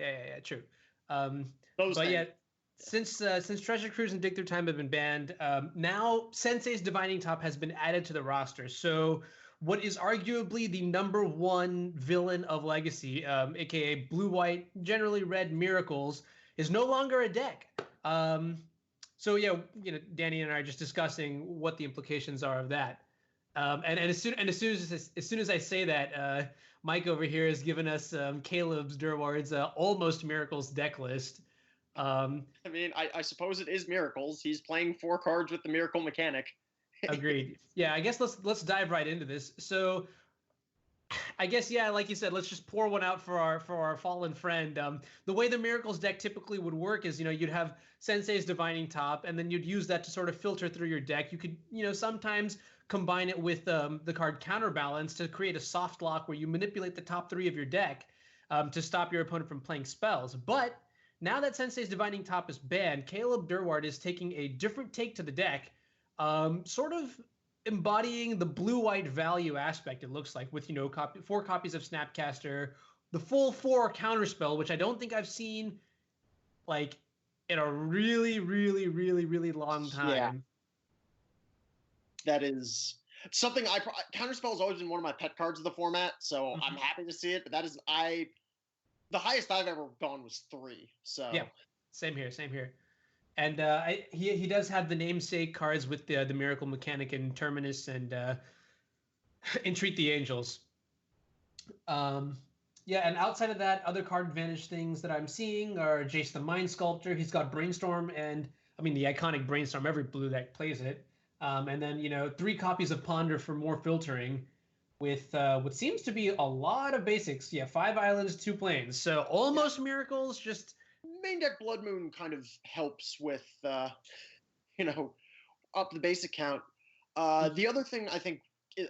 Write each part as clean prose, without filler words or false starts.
yeah, true. Those but things. yeah, since Treasure Cruise and Dig Through Time have been banned, now Sensei's Divining Top has been added to the roster. So what is arguably the #1 villain of Legacy, aka blue-white, generally red Miracles, is no longer a deck. So yeah, Danny and I are just discussing what the implications are of that. And as soon as I say that, Mike over here has given us Caleb's Durward's almost Miracles deck list. I mean, I suppose it is Miracles. He's playing 4 cards with the Miracle mechanic. Agreed. Yeah, I guess let's dive right into this. So I guess, yeah, like you said, let's just pour one out for our fallen friend. The way the Miracles deck typically would work is, you'd have Sensei's Divining Top, and then you'd use that to sort of filter through your deck. You could, sometimes combine it with the card Counterbalance to create a soft lock where you manipulate the top 3 of your deck to stop your opponent from playing spells. But now that Sensei's Divining Top is banned, Caleb Durward is taking a different take to the deck, sort of embodying the blue-white value aspect, it looks like, with 4 copies of Snapcaster, the full 4 counterspell, which I don't think I've seen like in a really, really, really, really long time. Yeah. That is something counterspell has always been one of my pet cards of the format, so I'm happy to see it. But that is the highest I've ever gone was 3. So yeah, same here. And he does have the namesake cards with the Miracle Mechanic and Terminus and Entreat the Angels. Yeah, and outside of that, other card advantage things that I'm seeing are Jace the Mind Sculptor. He's got Brainstorm, and I mean the iconic Brainstorm. Every blue deck plays it. And then 3 copies of Ponder for more filtering, with what seems to be a lot of basics. Yeah, 5 islands, 2 planes. So almost Miracles, just. Main deck Blood Moon kind of helps with, up the basic count. The other thing I think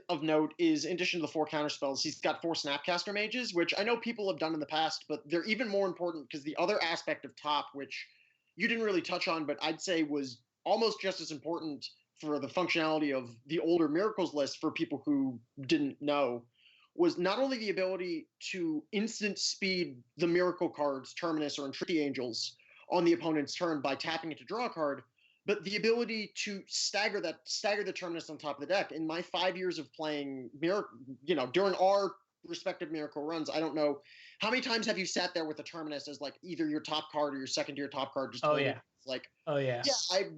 of note is, in addition to the 4 counterspells, he's got 4 Snapcaster Mages, which I know people have done in the past, but they're even more important because the other aspect of top, which you didn't really touch on, but I'd say was almost just as important for the functionality of the older Miracles list for people who didn't know, was not only the ability to instant speed the Miracle cards, Terminus or Entreat the Angels, on the opponent's turn by tapping it to draw a card, but the ability to stagger the Terminus on top of the deck. In my 5 years of playing during our respective Miracle runs, I don't know how many times have you sat there with the Terminus as like either your top card or your second to your top card. Just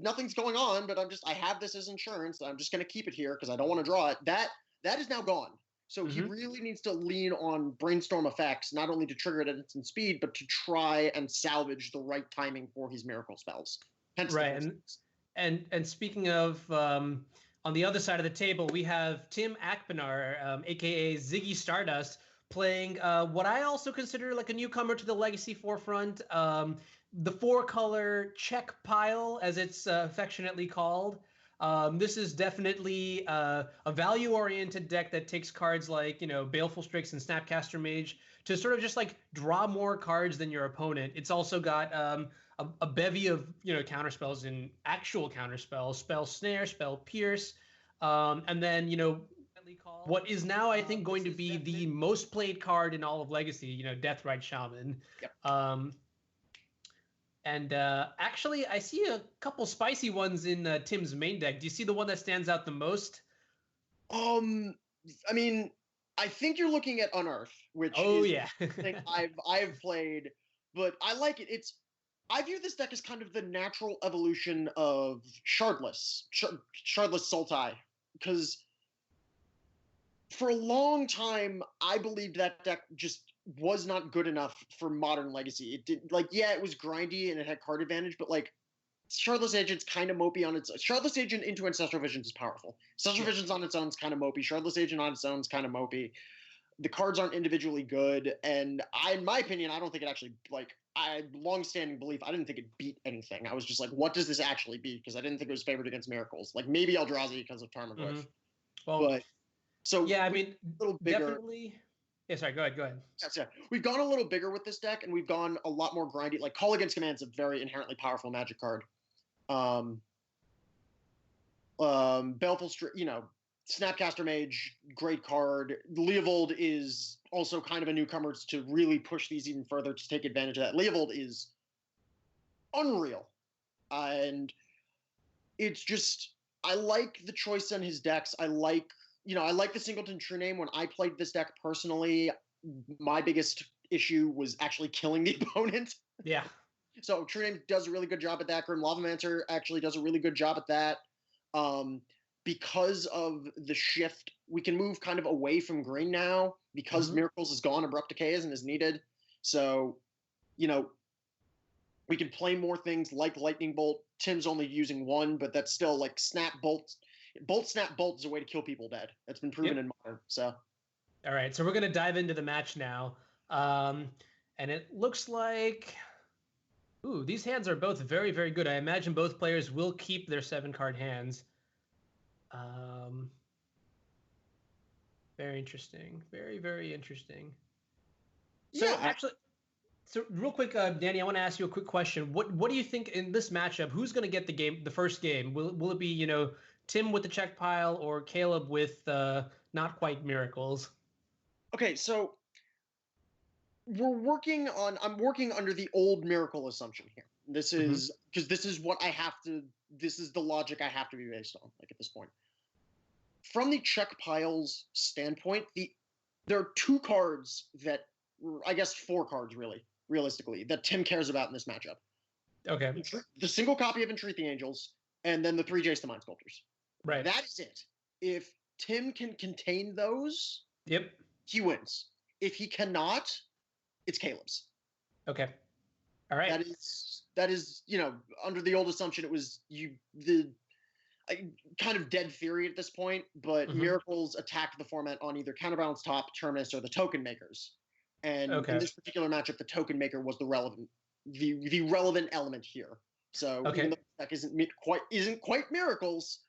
nothing's going on, but I have this as insurance. I'm just going to keep it here because I don't want to draw it. That is now gone. So he really needs to lean on Brainstorm effects, not only to trigger it at instant speed, but to try and salvage the right timing for his Miracle spells. Hence right, and speaking of, on the other side of the table, we have Tim Akpinar, a.k.a. Ziggy Stardust, playing what I also consider like a newcomer to the Legacy forefront, the 4-color check pile, as it's affectionately called. This is definitely a value-oriented deck that takes cards like, Baleful Strix and Snapcaster Mage to sort of just like draw more cards than your opponent. It's also got a bevy of, counterspells in actual counterspells, Spell Snare, Spell Pierce, and then, what is now, I think, going to be the most played card in all of Legacy, Deathrite Shaman. Yep. And actually, I see a couple spicy ones in Tim's main deck. Do you see the one that stands out the most? I mean, I think you're looking at Unearth, which thing I've played, but I like it. I view this deck as kind of the natural evolution of Shardless Sultai, because for a long time I believed that deck just was not good enough for modern Legacy. It did it was grindy and it had card advantage, but Shardless Agent's kind of mopey on its own. Shardless Agent into Ancestral Visions is powerful. Ancestral Visions on its own is kind of mopey. Shardless Agent on its own is kind of mopey. The cards aren't individually good, and in my opinion, I don't think it actually I long-standing belief. I didn't think it beat anything. I was just like, what does this actually beat? Because I didn't think it was favored against Miracles. Maybe Eldrazi because of Tarmogoyf. Well, so yeah, I mean, a little bigger. Definitely. Yeah, sorry. Go ahead. Yeah. We've gone a little bigger with this deck, and we've gone a lot more grindy. Call Against Command is a very inherently powerful Magic card. Baleful Snapcaster Mage, great card. Leovold is also kind of a newcomer to really push these even further to take advantage of that. Leovold is unreal. And it's just, I like the choice on his decks. I like the Singleton True Name. When I played this deck personally, my biggest issue was actually killing the opponent. Yeah. So True Name does a really good job at that. Grim Lavamancer actually does a really good job at that. Because of the shift, we can move kind of away from green now because Miracles is gone, Abrupt Decay isn't as needed. So, we can play more things like Lightning Bolt. Tim's only using one, but that's still like Snap Bolt. Snap Bolt is a way to kill people dead. That's been proven in Modern. So, all right. So we're going to dive into the match now. And it looks like, these hands are both very, very good. I imagine both players will keep their 7-card hands. Very interesting. Very, very interesting. So so real quick, Danny, I want to ask you a quick question. What do you think in this matchup? Who's going to get the first game? Will it be Tim with the check pile or Caleb with not quite Miracles? Okay, so I'm working under the old Miracle assumption here. This is because this is what I have to. This is the logic I have to be based on. Like at this point, from the check piles standpoint, there are 2 cards that, I guess 4 cards realistically, that Tim cares about in this matchup. Okay. The single copy of Entreat the Angels, and then the 3 Jace the Mind Sculptors. Right. That is it. If Tim can contain those, he wins. If he cannot, it's Caleb's. Okay. All right. That is under the old assumption, it was kind of dead theory at this point, but Miracles attacked the format on either Counterbalance Top, Terminus, or the Token Makers. And in this particular matchup, the Token Maker was the relevant element here. So even though the deck isn't quite Miracles,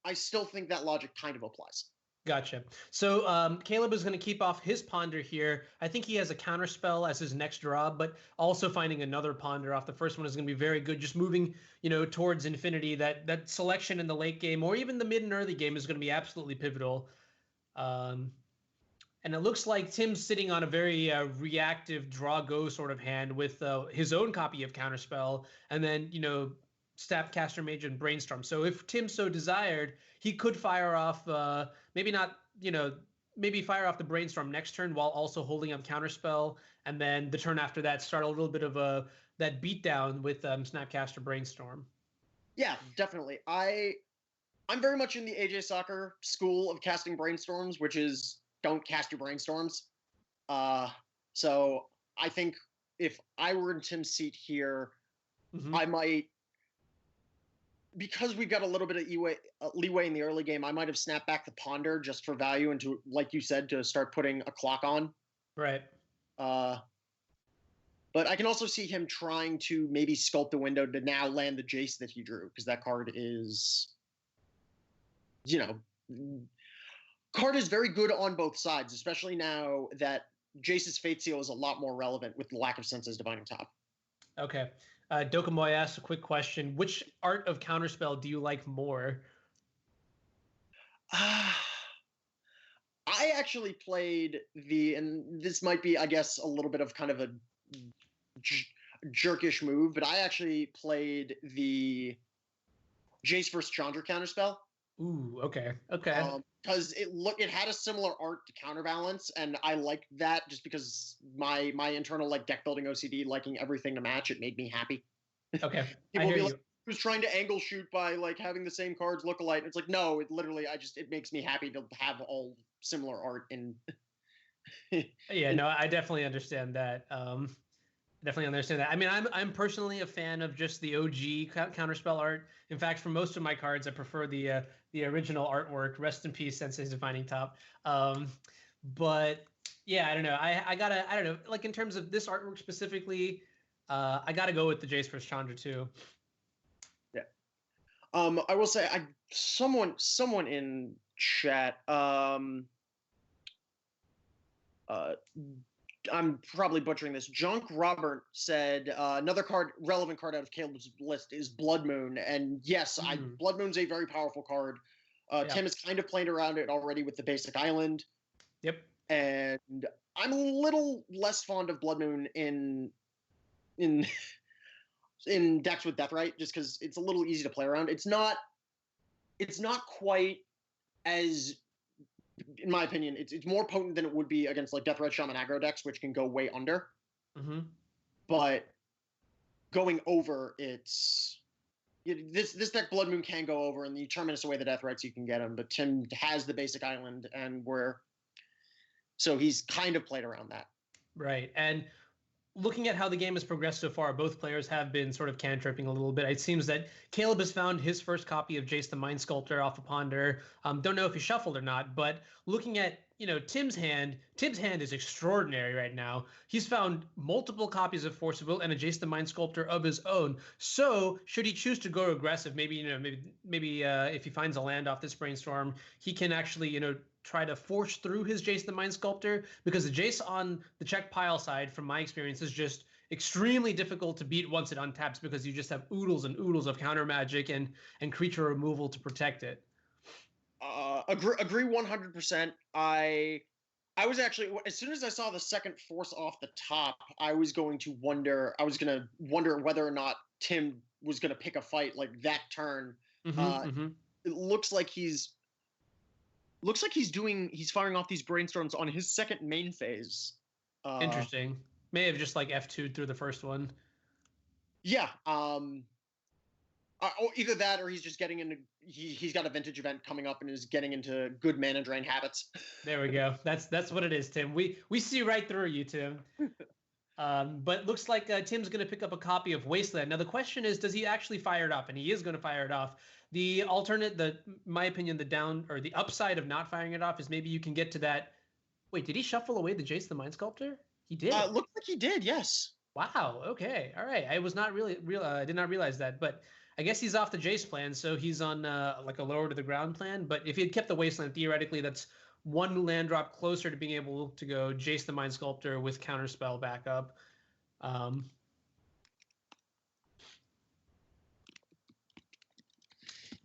I still think that logic kind of applies. Gotcha. So Caleb is going to keep off his Ponder here. I think he has a Counterspell as his next draw, but also finding another Ponder off the first one is going to be very good. Just moving, towards infinity. That selection in the late game or even the mid and early game is going to be absolutely pivotal. And it looks like Tim's sitting on a very reactive draw-go sort of hand with his own copy of Counterspell, and then, Snapcaster Mage and Brainstorm. So if Tim so desired, he could fire off, maybe fire off the Brainstorm next turn while also holding up Counterspell, and then the turn after that start a little bit of that beatdown with Snapcaster Brainstorm. Yeah, definitely. I'm very much in the AJ Soccer school of casting Brainstorms, which is don't cast your Brainstorms. So I think if I were in Tim's seat here, I might, because we've got a little bit of leeway in the early game, I might have snapped back the Ponder just for value and to, like you said, to start putting a clock on. Right. But I can also see him trying to maybe sculpt the window to now land the Jace that he drew, because that card is, card is very good on both sides, especially now that Jace's Fate Seal is a lot more relevant with the lack of Senses Divining Top. Okay. Dokamoy asks a quick question. Which art of Counterspell do you like more? I actually played and this might be, I guess, a little bit of kind of a jerkish move, but I actually played the Jace vs. Chandra Counterspell. Ooh, okay. Because it had a similar art to Counterbalance, and I liked that just because my internal deck building OCD, liking everything to match, it made me happy. Okay, People will be like, who's trying to angle shoot by having the same cards look alike? And it's like, no, it literally, it makes me happy to have all similar art. And yeah, no, I definitely understand that. I mean, I'm personally a fan of just the OG Counterspell art. In fact, for most of my cards, I prefer the original artwork. Rest in peace, Sensei's Defining Top. But yeah, I don't know. I don't know. In terms of this artwork specifically, I gotta go with the Jace vs. Chandra too. Yeah. I will say, someone in chat. I'm probably butchering this. Junk Robert said another relevant card out of Caleb's list is Blood Moon, and yes, Blood Moon's a very powerful card. Tim has kind of played around it already with the basic island. Yep. And I'm a little less fond of Blood Moon in in decks with Deathrite, just because it's a little easy to play around. It's not quite as, in my opinion, it's more potent than it would be against like Deathrite Shaman aggro decks, which can go way under. Mm-hmm. But going over, this deck Blood Moon can go over, and you terminus away the Deathrites, you can get him. But Tim has the basic island, and so he's kind of played around that. Right, and looking at how the game has progressed so far, both players have been sort of cantripping a little bit. It seems that Caleb has found his first copy of Jace the Mind Sculptor off of Ponder. Don't know if he shuffled or not, but looking at Tim's hand is extraordinary right now. He's found multiple copies of Force of Will and a Jace the Mind Sculptor of his own. So should he choose to go aggressive, maybe if he finds a land off this brainstorm, he can actually try to force through his Jace the Mind Sculptor, because the Jace on the check pile side, from my experience, is just extremely difficult to beat once it untaps, because you just have oodles and oodles of counter magic and creature removal to protect it. Agree 100%. I was actually, as soon as I saw the second force off the top, I was going to wonder whether or not Tim was going to pick a fight like that turn. It looks like he's firing off these brainstorms on his second main phase. Interesting. May have just like F2'd through the first one. Yeah. Either that, or he's just getting into. He's got a vintage event coming up and is getting into good mana drain habits. There we go. That's what it is, Tim. We see right through you, Tim. But looks like Tim's going to pick up a copy of Wasteland. Now the question is, does he actually fire it off? And he is going to fire it off. The my opinion, the upside of not firing it off is maybe you can get to that. Wait, did he shuffle away the Jace the Mind Sculptor? He did. Looks like he did. Yes. Wow. Okay. All right. I was not I did not realize that, but I guess he's off the Jace plan, so he's on like a lower to the ground plan. But if he had kept the Wasteland, theoretically, that's one land drop closer to being able to go Jace the Mind Sculptor with Counterspell backup.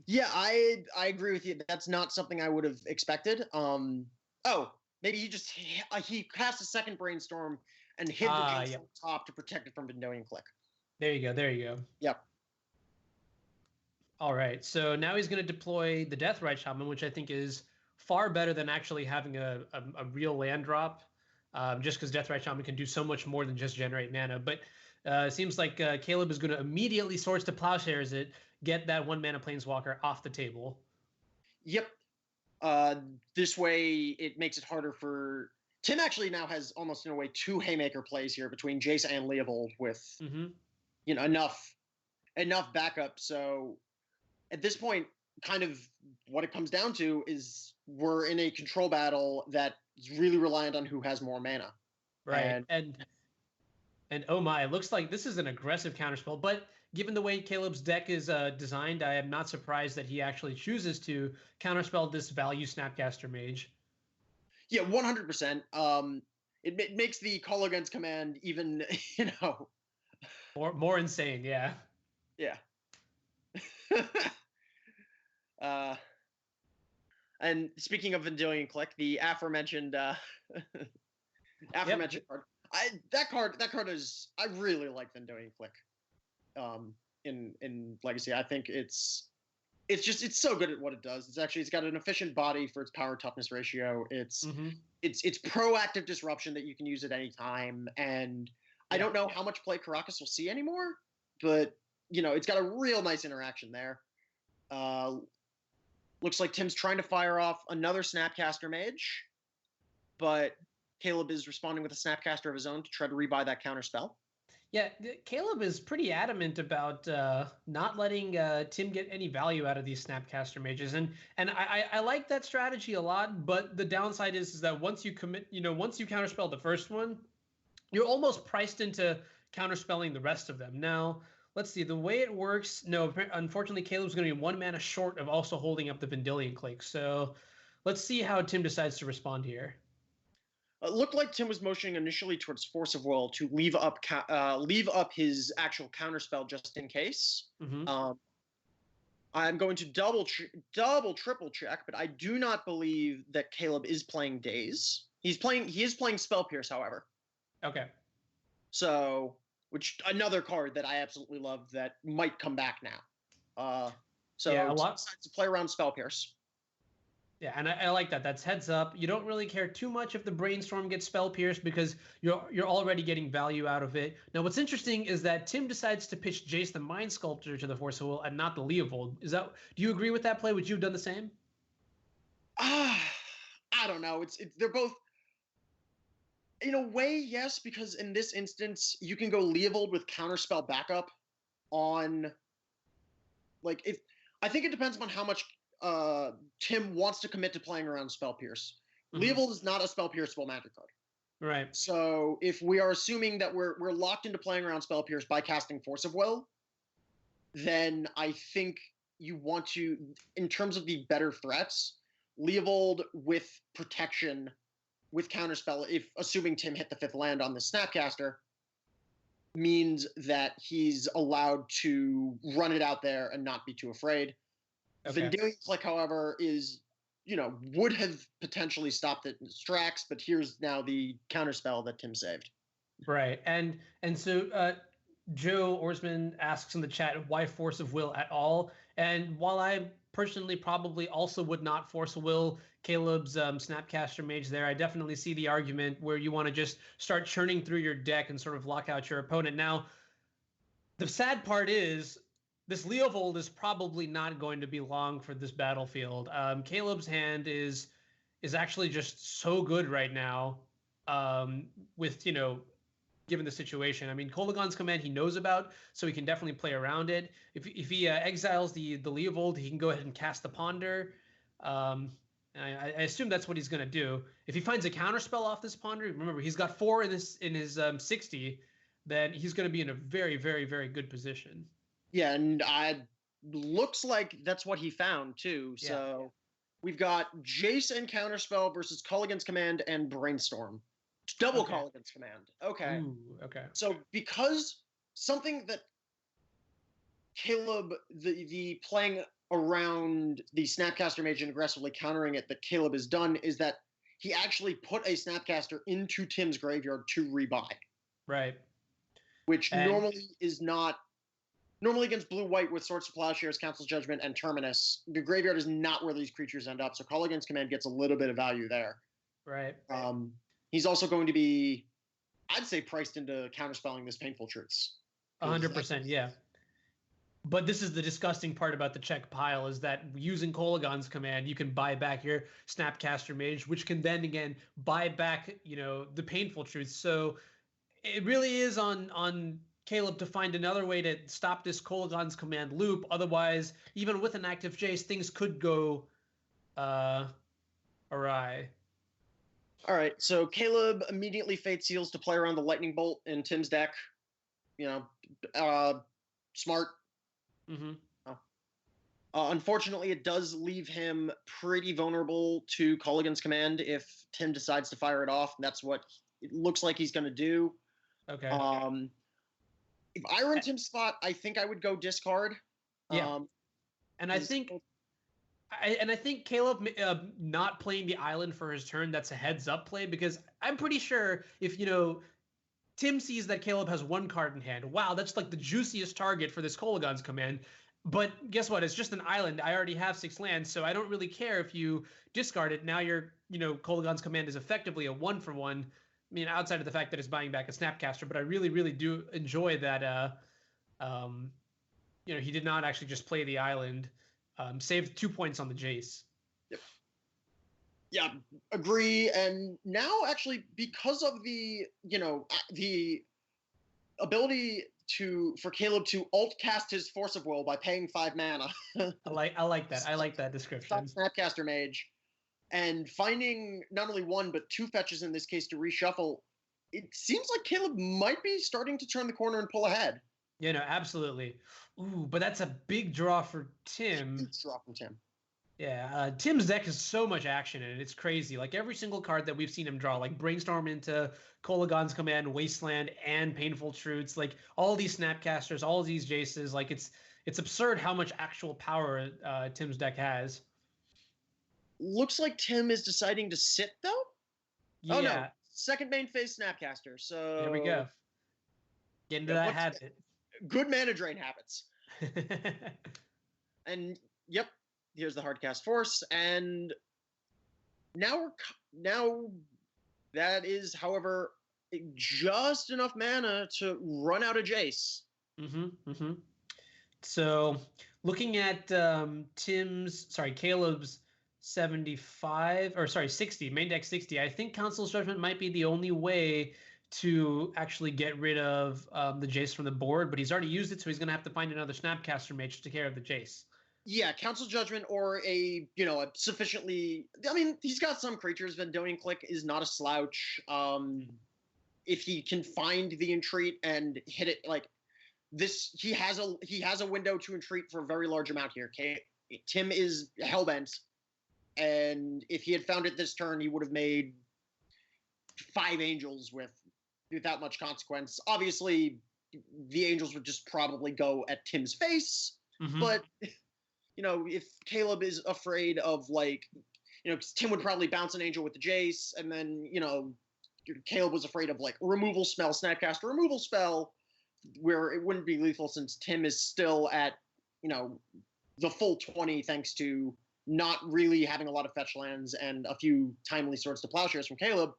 Yeah, I agree with you. That's not something I would have expected. Maybe he cast a second brainstorm and hid the Jace on top to protect it from Vendilion Click. There you go. Yep. All right, so now he's going to deploy the Deathrite Shaman, which I think is far better than actually having a real land drop, just because Deathrite Shaman can do so much more than just generate mana. But it seems like Caleb is going to immediately Swords to Plowshares it, get that 1 mana Planeswalker off the table. Yep. This way, it makes it harder for... Tim actually now has almost, in a way, 2 Haymaker plays here between Jace and Leovold with, enough backup. So at this point, kind of what it comes down to is we're in a control battle that is really reliant on who has more mana. Right. And oh my, it looks like this is an aggressive counterspell, but given the way Caleb's deck is designed, I am not surprised that he actually chooses to counterspell this value Snapcaster Mage. Yeah, 100%. It makes the call against command even, more insane, yeah. Yeah. And speaking of Vendilion Click, the aforementioned card. That card is, I really like Vendilion Click. In Legacy, I think it's so good at what it does. It's got an efficient body for its power toughness ratio. It's proactive disruption that you can use at any time. And I don't know how much play Karakas will see anymore, but it's got a real nice interaction there. Looks like Tim's trying to fire off another Snapcaster Mage, but Caleb is responding with a Snapcaster of his own to try to rebuy that counter spell. Yeah, Caleb is pretty adamant about not letting Tim get any value out of these Snapcaster Mages, and I like that strategy a lot. But the downside is that once you commit, once you counterspell the first one, you're almost priced into counterspelling the rest of them. Now, let's see the way it works. No, unfortunately, Caleb's going to be 1 mana short of also holding up the Vendilion Click. So let's see how Tim decides to respond here. It looked like Tim was motioning initially towards Force of Will to leave up his actual counterspell just in case. I'm going to double, triple check, but I do not believe that Caleb is playing Daze. He is playing Spell Pierce, however. Okay. So, which another card that I absolutely love that might come back now. So yeah, a lot decides to play around Spell Pierce. Yeah, and I like that. That's heads up. You don't really care too much if the brainstorm gets spell pierced because you're already getting value out of it. Now, what's interesting is that Tim decides to pitch Jace the Mind Sculptor to the Force of Will and not the Leovold. Do you agree with that play? Would you have done the same? I don't know. They're both in a way, yes, because in this instance, you can go Leovold with counterspell backup on if I think it depends on how much Tim wants to commit to playing around Spell Pierce. Mm-hmm. Leovold is not a Spell Pierceable magic card. Right. So if we are assuming that we're locked into playing around Spell Pierce by casting Force of Will, then I think you want to, in terms of the better threats, Leovold with protection, with counterspell, if assuming Tim hit the 5th land on the Snapcaster, means that he's allowed to run it out there and not be too afraid. Okay. Vendilion Click, however, is, would have potentially stopped it in its tracks, but here's now the counterspell that Tim saved. Right. And so Joe Orsman asks in the chat, why Force of Will at all? And while I personally probably also would not Force of Will Caleb's Snapcaster Mage there, I definitely see the argument where you want to just start churning through your deck and sort of lock out your opponent. Now, the sad part is this Leovold is probably not going to be long for this battlefield. Caleb's hand is actually just so good right now with, given the situation. I mean, Kolaghan's Command he knows about, so he can definitely play around it. If he exiles the Leovold, he can go ahead and cast the Ponder. I assume that's what he's going to do. If he finds a counterspell off this Ponder, remember he's got 4 in his 60, then he's going to be in a very, very, very good position. Yeah, and looks like that's what he found too. Yeah. So we've got Jace and counterspell versus Kolaghan's Command and Brainstorm. Double Kolaghan's Command. Okay. Ooh, okay. So because something that Caleb, the playing around the Snapcaster Mage and aggressively countering it that Caleb has done is that he actually put a Snapcaster into Tim's graveyard to rebuy. Right. Which normally is not... Normally against blue-white with Swords to Plowshares, Council's Judgment, and Terminus, the graveyard is not where these creatures end up, so Kolaghan's Command gets a little bit of value there. Right. He's also going to be, I'd say, priced into counterspelling this Painful Truths. 100%, yeah. But this is the disgusting part about the check pile is that using Kolaghan's Command, you can buy back your Snapcaster Mage, which can then, again, buy back, the Painful Truths. So it really is on Caleb to find another way to stop this Kolaghan's Command loop. Otherwise, even with an active Jace, things could go awry. All right, so Caleb immediately Fate Seals to play around the Lightning Bolt in Tim's deck. Smart. Mm-hmm. Unfortunately, it does leave him pretty vulnerable to Kolaghan's Command if Tim decides to fire it off. And that's what it looks like he's going to do. Okay. If I were in Tim's spot, I think I would go discard. Yeah. And I think Caleb not playing the island for his turn, that's a heads up play, because I'm pretty sure if, Tim sees that Caleb has 1 card in hand, wow, that's like the juiciest target for this Kolaghan's Command. But guess what? It's just an island. I already have 6 lands, so I don't really care if you discard it. Now your, Kolaghan's Command is effectively a 1-for-1. I mean, outside of the fact that it's buying back a Snapcaster, but I really, really do enjoy that, he did not actually just play the island, saved 2 points on the Jace. Yep. Yeah, agree. And now, actually, because of the ability for Caleb to alt cast his Force of Will by paying 5 mana. I like that. I like that description. Snapcaster Mage. And finding not only 1, but 2 fetches in this case to reshuffle, it seems like Caleb might be starting to turn the corner and pull ahead. Yeah, no, absolutely. Ooh, but that's a big draw for Tim. Big draw from Tim. Yeah, Tim's deck has so much action in it. It's crazy. Like every single card that we've seen him draw, like Brainstorm into Kolaghan's Command, Wasteland, and Painful Truths, like all these Snapcasters, all these Jaces, like it's absurd how much actual power Tim's deck has. Looks like Tim is deciding to sit, though? Yeah. Oh no, second main phase Snapcaster. So there we go. Get into that habit. Good mana drain habits. And yep, here's the Hardcast Force, and now that is, however, just enough mana to run out of Jace. So looking at Caleb's 60 main deck 60, I think Council's Judgment might be the only way to actually get rid of the Jace from the board, but he's already used it, so he's going to have to find another Snapcaster mage to take care of the Jace. Yeah, Council's Judgment or a sufficiently... I mean, he's got some creatures. Vendilion Click is not a slouch. If he can find the Entreat and hit it like this, he has a window to Entreat for a very large amount here. Okay? Tim is hellbent, and if he had found it this turn, he would have made 5 Angels without much consequence. Obviously, the Angels would just probably go at Tim's face, but... if Caleb is afraid of, because Tim would probably bounce an Angel with the Jace, and then, Caleb was afraid of, removal spell, Snapcaster removal spell, where it wouldn't be lethal since Tim is still at, the full 20 thanks to not really having a lot of fetch lands and a few timely Swords to Plowshares from Caleb.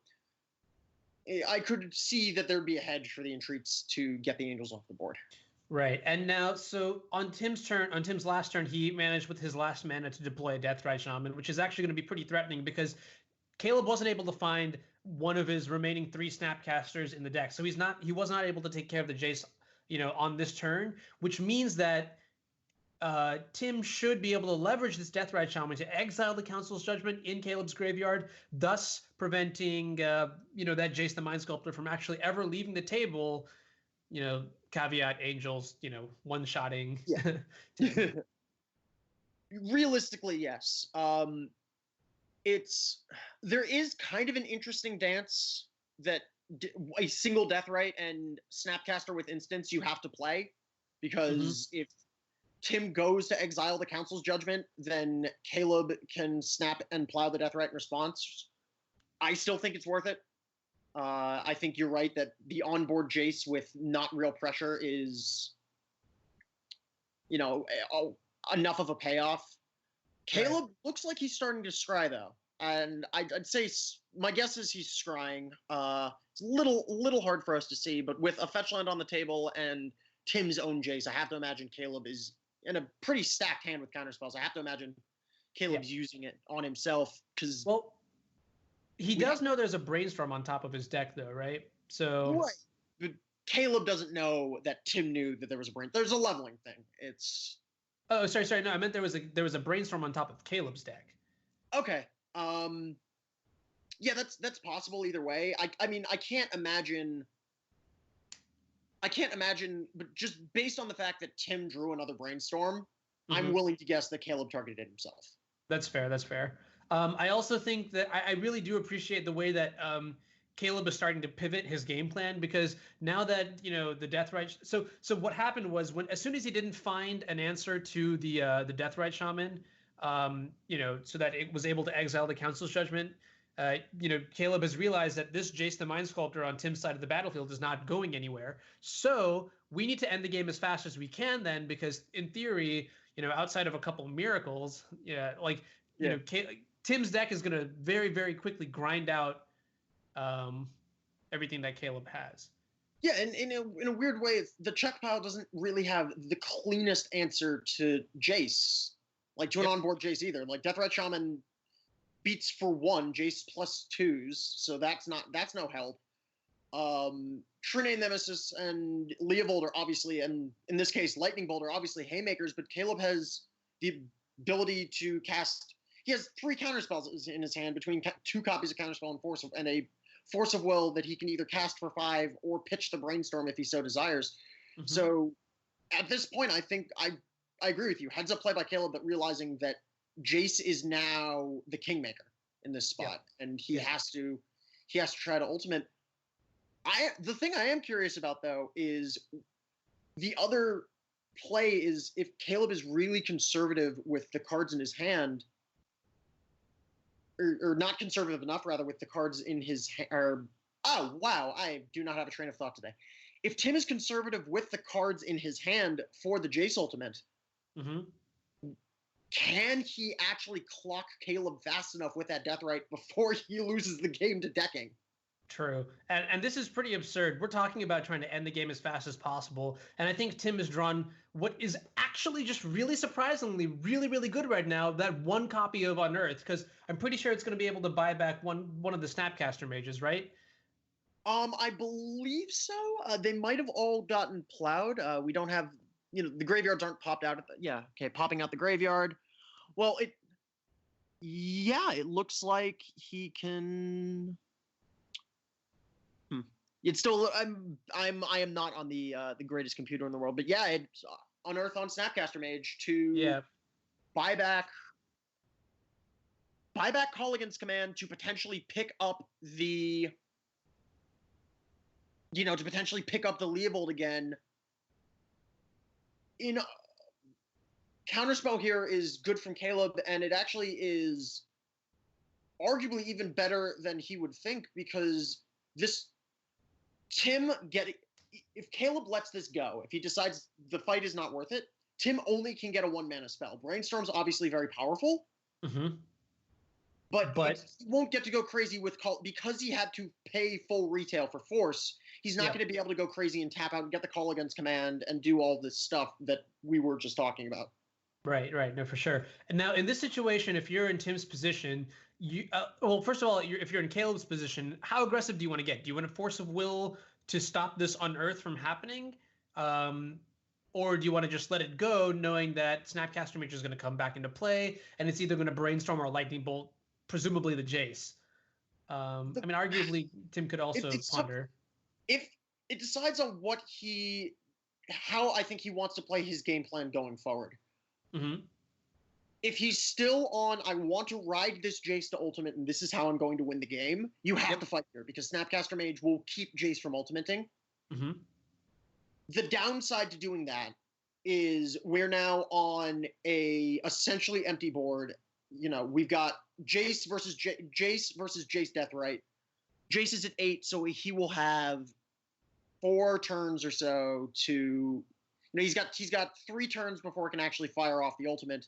I could see that there'd be a hedge for the Entreats to get the Angels off the board. Right, and now, so on Tim's last turn, he managed with his last mana to deploy a Deathrite Shaman, which is actually going to be pretty threatening because Caleb wasn't able to find one of his remaining 3 Snapcasters in the deck, so he was not able to take care of the Jace, on this turn, which means that Tim should be able to leverage this Deathrite Shaman to exile the Council's Judgment in Caleb's graveyard, thus preventing, that Jace the Mind Sculptor from actually ever leaving the table. Caveat Angels, one-shotting. Yeah. Realistically, yes. There is kind of an interesting dance that a single Deathrite and Snapcaster with instance you have to play, because if Tim goes to exile the Council's Judgment, then Caleb can snap and plow the Deathrite in response. I still think it's worth it. I think you're right that the onboard Jace with not real pressure is, enough of a payoff. Caleb looks like he's starting to scry, though. And I'd say my guess is he's scrying. It's a little hard for us to see, but with a fetch land on the table and Tim's own Jace, I have to imagine Caleb is in a pretty stacked hand with counterspells. I have to imagine Caleb's using it on himself because... Well, he does know there's a Brainstorm on top of his deck, though, right? So... Right. But Caleb doesn't know that Tim knew that there was a Brainstorm. There's a leveling thing. It's... Oh, sorry. No, I meant there was a Brainstorm on top of Caleb's deck. Okay. Yeah, that's possible either way. I mean, I can't imagine, but just based on the fact that Tim drew another Brainstorm, I'm willing to guess that Caleb targeted himself. That's fair. I also think that I really do appreciate the way that Caleb is starting to pivot his game plan, because now that the Deathrite. So what happened was as soon as he didn't find an answer to the Deathrite Shaman, so that it was able to exile the Council's Judgment. Caleb has realized that this Jace the Mind Sculptor on Tim's side of the battlefield is not going anywhere. So we need to end the game as fast as we can then, because in theory, outside of a couple miracles, Tim's deck is going to very, very quickly grind out everything that Caleb has. Yeah, and in a weird way, the check pile doesn't really have the cleanest answer to Jace, to an onboard Jace either. Deathrite Shaman beats for 1, Jace plus 2s, so that's no help. Trine Nemesis and Leovold are obviously, and in this case, Lightning Bolt are obviously haymakers, but Caleb has the ability to cast. He has 3 counterspells in his hand, between 2 copies of Counterspell and a Force of Will that he can either cast for 5 or pitch the Brainstorm if he so desires. So at this point, I think I agree with you. Heads up play by Caleb, but realizing that Jace is now the Kingmaker in this spot, and he has to try to ultimate. The thing I am curious about, though, is the other play is if Caleb is really conservative with the cards in his hand, or not conservative enough, rather, with the cards in his or oh wow, I do not have a train of thought today. If Tim is conservative with the cards in his hand for the Jace ultimate, can he actually clock Caleb fast enough with that Deathrite before he loses the game to decking? True. And this is pretty absurd. We're talking about trying to end the game as fast as possible. And I think Tim has drawn what is actually just really surprisingly really, really good right now, that one copy of Unearth, because I'm pretty sure it's going to be able to buy back one of the Snapcaster mages, right? I believe so. They might have all gotten plowed. We don't have, the graveyards aren't popped out. Popping out the graveyard. Well, it looks like he can... It's still I am not on the greatest computer in the world, but yeah, it's Unearth on Snapcaster Mage to buy back Colligan's command to potentially pick up the Leovold again. In counterspell here is good from Caleb, and it actually is arguably even better than he would think, because if Caleb lets this go, if he decides the fight is not worth it, Tim only can get a 1-mana spell. Brainstorm's obviously very powerful, but he won't get to go crazy with because he had to pay full retail for Force. He's not going to be able to go crazy and tap out and get the Call Against command and do all this stuff that we were just talking about. Right. No, for sure. And now in this situation, if you're in Tim's position, first of all, if you're in Caleb's position, how aggressive do you want to get? Do you want a Force of Will to stop this Unearth from happening? Or do you want to just let it go, knowing that Snapcaster Mage is going to come back into play, and it's either going to Brainstorm or Lightning Bolt, presumably the Jace? Arguably, Tim could also ponder. If it decides on how I think he wants to play his game plan going forward. If he's still on, I want to ride this Jace to ultimate, and this is how I'm going to win the game, you have to fight here, because Snapcaster Mage will keep Jace from ultimating. The downside to doing that is we're now on a essentially empty board. We've got Jace versus Jace Deathrite. Jace is at 8, so he will have 4 turns or so to... he's got 3 turns before it can actually fire off the ultimate.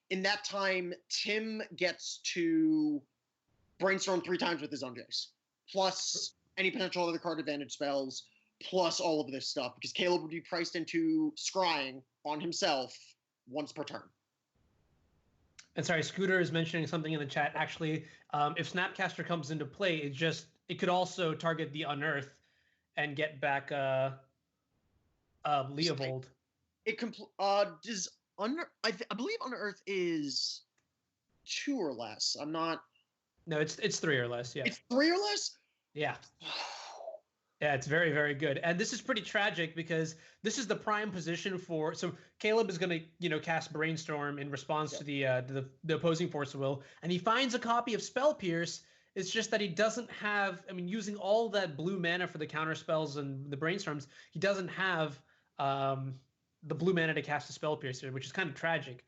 In that time, Tim gets to Brainstorm 3 times with his own Jace, plus any potential other card advantage spells, plus all of this stuff, because Caleb would be priced into scrying on himself once per turn. And sorry, Scooter is mentioning something in the chat. Actually, if Snapcaster comes into play, it could also target the Unearth and get back Leovold. I believe Unearth is 2 or less. I'm not. No, it's 3 or less. Yeah, it's 3 or less. Yeah. Yeah, it's very, very good. And this is pretty tragic because this is the prime position for... So Caleb is going to, cast Brainstorm in response to the opposing Force of Will, and he finds a copy of Spell Pierce. It's just that he doesn't have... using all that blue mana for the counter spells and the Brainstorms, he doesn't have the blue mana to cast a Spell Piercer, which is kind of tragic.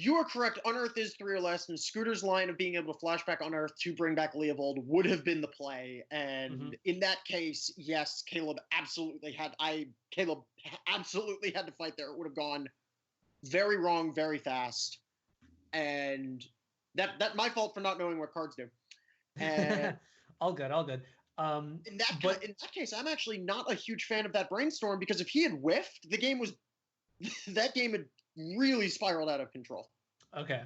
You are correct. Unearth is 3 or less, and Scooter's line of being able to flashback Unearth to bring back Leovold would have been the play. And in that case, yes, Caleb absolutely had to fight there. It would have gone very wrong very fast. And that my fault for not knowing what cards do. And all good. In that case, I'm actually not a huge fan of that Brainstorm, because if he had whiffed, that game had really spiraled out of control. Okay.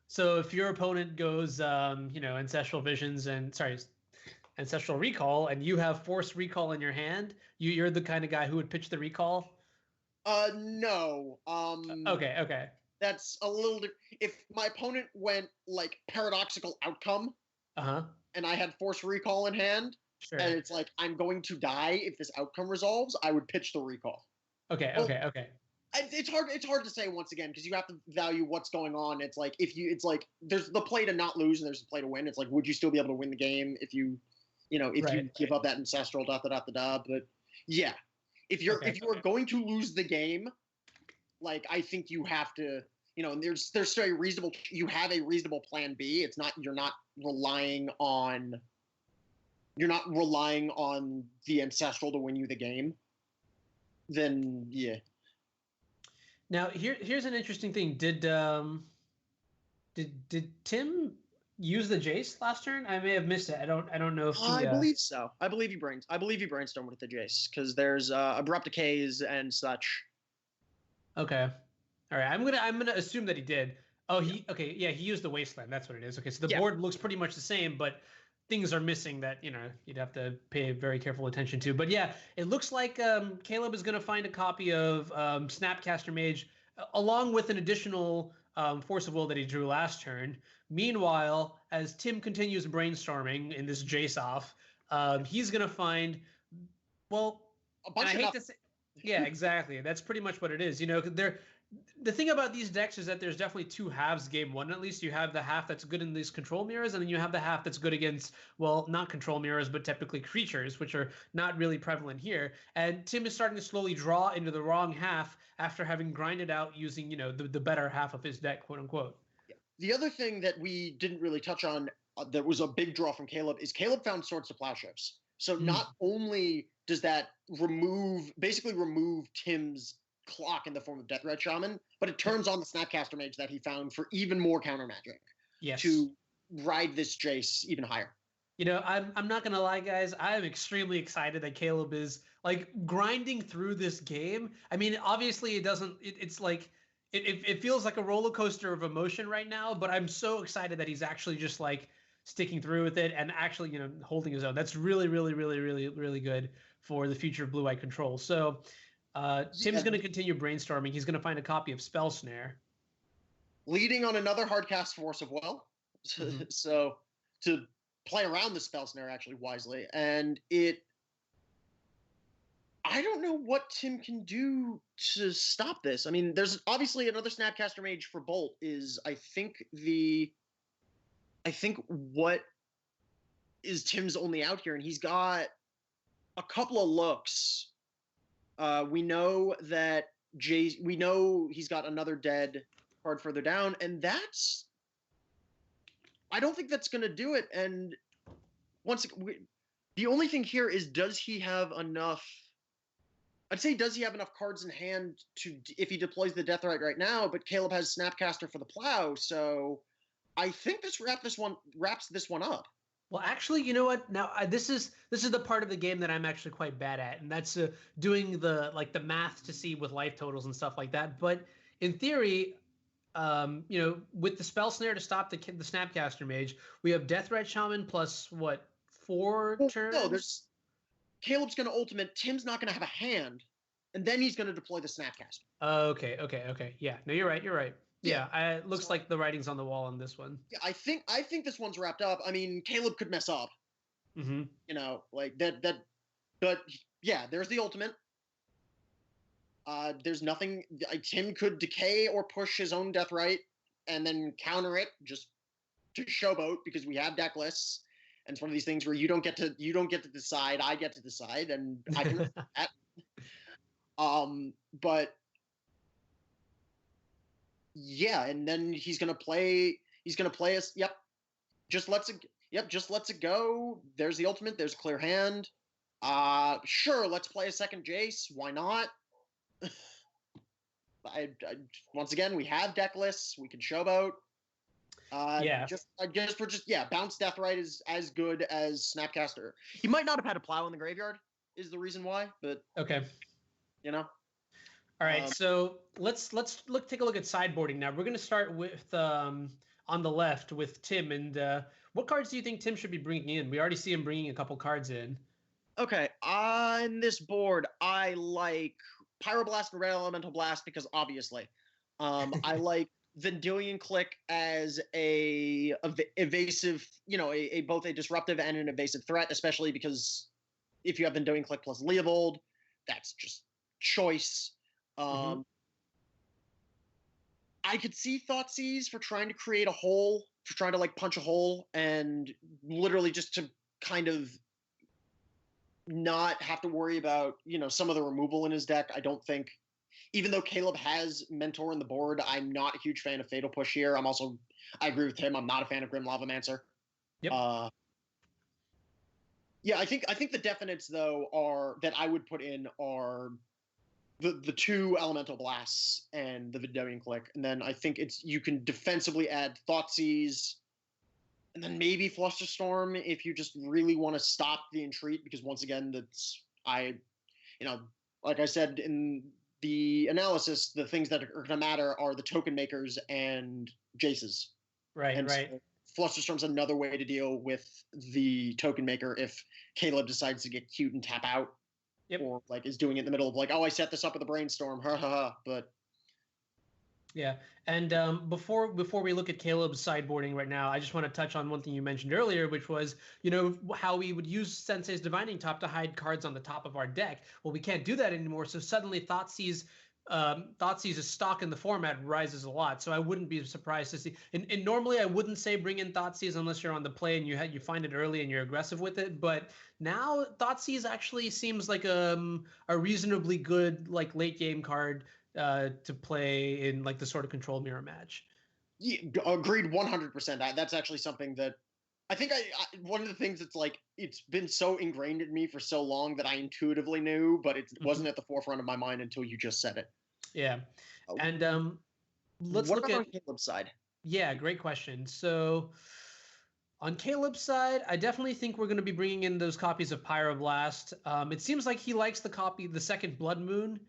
So if your opponent goes, Ancestral Visions Ancestral Recall, and you have Force Recall in your hand, you're the kind of guy who would pitch the recall? No. Okay. That's a little if my opponent went like Paradoxical Outcome, and I had Force Recall in hand, and it's like, I'm going to die if this outcome resolves, I would pitch the recall. Okay. It's hard to say, once again, because you have to value what's going on. It's like, there's the play to not lose and there's the play to win. It's like, would you still be able to win the game if you give up that ancestral ... But yeah, if you are going to lose the game, like, I think you have to and there's still a reasonable. You have a reasonable plan B. It's not you're not relying on the ancestral to win you the game. Then yeah. Now here's an interesting thing. Did Tim use the Jace last turn? I may have missed it. I don't know if he, I believe so. I believe he brainstormed with the Jace because there's abrupt decays and such. Okay. All right. I'm gonna assume that he did. Oh, he he used the Wasteland. That's what it is. Okay, so the board looks pretty much the same, but things are missing that you'd have to pay very careful attention to. But yeah, it looks like Caleb is gonna find a copy of Snapcaster Mage along with an additional Force of Will that he drew last turn. Meanwhile, as Tim continues brainstorming in this Jace off, he's gonna find a bunch of nothing. Yeah, exactly. That's pretty much what it is. The thing about these decks is that there's definitely two halves. Game one, at least, you have the half that's good in these control mirrors, and then you have the half that's good against, not control mirrors, but typically creatures, which are not really prevalent here. And Tim is starting to slowly draw into the wrong half after having grinded out using, the better half of his deck, quote unquote. The other thing that we didn't really touch on that was a big draw from Caleb is Caleb found Swords to Plowshares. So not only does that remove Tim's clock in the form of Deathrite Shaman, but it turns on the Snapcaster Mage that he found for even more counter magic. Yes. To ride this Jace even higher. I'm not gonna lie, guys. I am extremely excited that Caleb is grinding through this game. I mean, obviously it doesn't. It's like it feels like a roller coaster of emotion right now. But I'm so excited that he's actually just sticking through with it and actually holding his own. That's really, really, really, really, really good for the future of blue-white control. So Tim's going to continue brainstorming. He's going to find a copy of Spell Snare, leading on another hardcast Force of Will. Mm-hmm. So to play around the Spell Snare actually wisely, and I don't know what Tim can do to stop this. I mean, there's obviously another Snapcaster Mage for Bolt is I think what is Tim's only out here, and he's got a couple of looks. We know that we know he's got another dead card further down, and I don't think that's going to do it. And the only thing here is, does he have enough? I'd say, does he have enough cards in hand if he deploys the Deathrite right now? But Caleb has Snapcaster for the Plow, so I think this wraps this one up. Well, actually, you know what? Now this is the part of the game that I'm actually quite bad at, and that's doing the math to see with life totals and stuff like that. But in theory, with the Spell Snare to stop the Snapcaster Mage, we have Deathrite Shaman plus 4 turns? No, Caleb's going to ultimate. Tim's not going to have a hand, and then he's going to deploy the Snapcaster. Okay. Yeah, no, you're right. Yeah, it looks like the writing's on the wall on this one. Yeah, I think this one's wrapped up. I mean, Caleb could mess up. Mm-hmm. That. But yeah, there's the ultimate. There's nothing. Tim could decay or push his own Deathrite and then counter it just to showboat because we have deck lists. And it's one of these things where you don't get to decide. I get to decide, and I can that. But yeah, and then he's gonna play us. Yep, just lets it go. There's the ultimate. There's a clear hand. Sure, let's play a second Jace. Why not? Once again, we have deck lists. We can showboat. Bounce Deathrite is as good as Snapcaster. He might not have had a Plow in the graveyard, is the reason why, but okay. All right, so let's take a look at sideboarding now. We're going to start with on the left with Tim, and what cards do you think Tim should be bringing in? We already see him bringing a couple cards in. Okay, on this board, I like Pyroblast and Red Elemental Blast because obviously, I like Vendilion Click as a evasive, both a disruptive and an evasive threat, especially because if you have Vendilion Click plus Leovold, that's just choice. I could see Thoughtseize for trying to create a hole, for trying to punch a hole, and literally just to kind of not have to worry about some of the removal in his deck. I don't think even though Caleb has Mentor on the board, I'm not a huge fan of Fatal Push here. I agree with him. I'm not a fan of Grim Lavamancer. Yep. Yeah, I think the definites though are that I would put in are the two Elemental Blasts and the Vendilion Click, and then I think you can defensively add Thoughtseize, and then maybe Flusterstorm if you just really want to stop the Entreat, because once again, like I said in the analysis, the things that are going to matter are the token makers and Jaces. Right, and right. So Flusterstorm's another way to deal with the token maker if Caleb decides to get cute and tap out. Yep. Or like is doing it in the middle of like, oh, I set this up with a brainstorm, ha ha ha. But yeah, and before we look at Caleb's sideboarding right now, I just want to touch on one thing you mentioned earlier, which was how we would use Sensei's Divining Top to hide cards on the top of our deck. Well, we can't do that anymore. So suddenly Thoughtseize's stock in the format rises a lot. So I wouldn't be surprised to see. And normally I wouldn't say bring in Thoughtseize unless you're on the play and you find it early and you're aggressive with it. But now Thoughtseize actually seems like a reasonably good like late game card to play in like the sort of control mirror match. Yeah, agreed 100%. That's actually something that I think one of the things that's like it's been so ingrained in me for so long that I intuitively knew, but it wasn't at the forefront of my mind until you just said it. Yeah, and let's look at Caleb's side. Yeah, great question. So on Caleb's side, I definitely think we're going to be bringing in those copies of Pyroblast. It seems like he likes the second Blood Moon,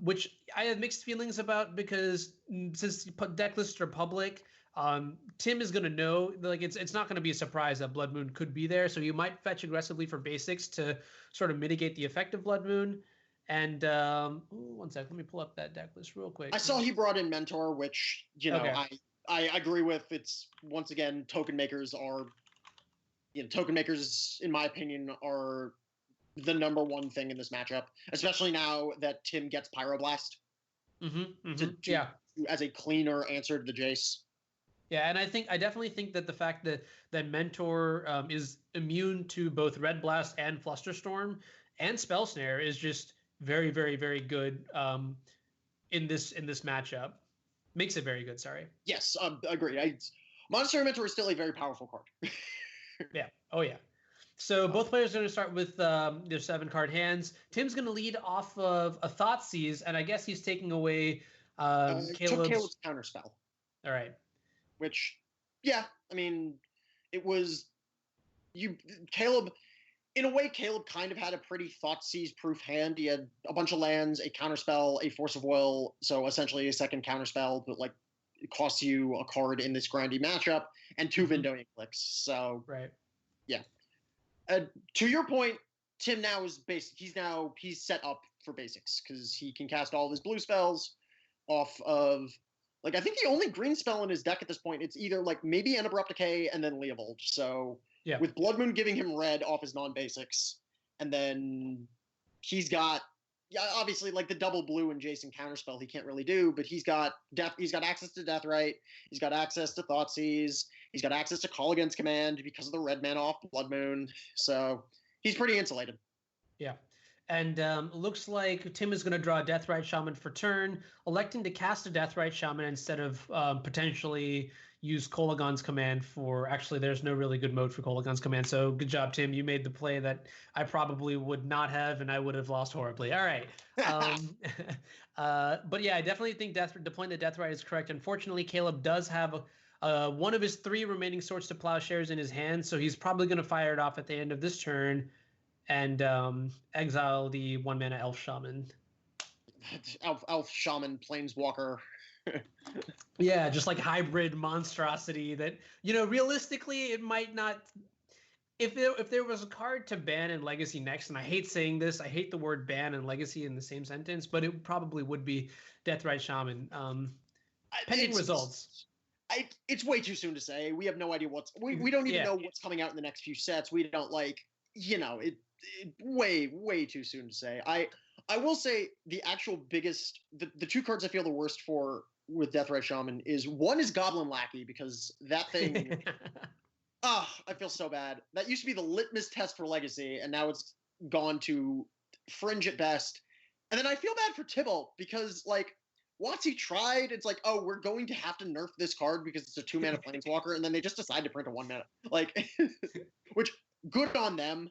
which I have mixed feelings about because since deck lists are public. Tim is going to know, like it's not going to be a surprise that Blood Moon could be there. So you might fetch aggressively for basics to sort of mitigate the effect of Blood Moon. And one sec, let me pull up that deck list real quick. I saw he brought in Mentor, which, okay. I agree with. It's once again, token makers in my opinion are the number one thing in this matchup, especially now that Tim gets Pyroblast. As a cleaner answer to the Jace. Yeah, and I definitely think that the fact that Mentor is immune to both Red Blast and Flusterstorm and Spell Snare is just very, very, very good in this matchup. Makes it very good. Sorry. Yes, agreed. Monastery Mentor is still a very powerful card. Yeah. Oh yeah. So both players are going to start with their 7-card hands. Tim's going to lead off of a Thoughtseize, and I guess he's taking away Caleb's Counterspell. All right. Which, yeah, I mean, it was Caleb. In a way, Caleb kind of had a pretty Thoughtseize-proof hand. He had a bunch of lands, a Counterspell, a Force of Will, so essentially a second Counterspell, but like it costs you a card in this grindy matchup, and 2 Vendilion Clicks. So, right, yeah. To your point, Tim now is basic. He's set up for basics because he can cast all of his blue spells off of. Like, I think the only green spell in his deck at this point, it's either, like, maybe End Abrupt Decay and then Leovold. So, yeah. With Blood Moon giving him red off his non-basics, and then he's got, obviously, like, the double blue and Jason Counterspell he can't really do, but he's got access to Deathrite, he's got access to Thoughtseize, he's got access to Call Against Command because of the red mana off Blood Moon, so he's pretty insulated. Yeah. And looks like Tim is going to draw a Deathrite Shaman for turn, electing to cast a Deathrite Shaman instead of potentially use Kolagon's command for... Actually, there's no really good mode for Kolagon's command, so good job, Tim. You made the play that I probably would not have, and I would have lost horribly. All right. But yeah, I definitely think deploying the Deathrite is correct. Unfortunately, Caleb does have one of his 3 remaining Swords to Plowshares in his hand, so he's probably going to fire it off at the end of this turn and exile the 1-mana Elf Shaman. Elf Shaman Planeswalker. Yeah, just like hybrid monstrosity that, realistically it might not... If there was a card to ban in Legacy next, and I hate saying this, I hate the word ban and Legacy in the same sentence, but it probably would be Deathrite Shaman. Pending results. It's way too soon to say. We have no idea we don't even know what's coming out in the next few sets. We don't way too soon to say. I will say the actual biggest the 2 cards I feel the worst for with Deathrite Shaman is one is Goblin Lackey, because that thing I feel so bad. That used to be the litmus test for Legacy, and now it's gone to fringe at best. And then I feel bad for Tybalt because, like, WotC tried. It's like, oh, we're going to have to nerf this card because it's a 2-mana Planeswalker, and then they just decide to print a 1-mana. Like, which, good on them.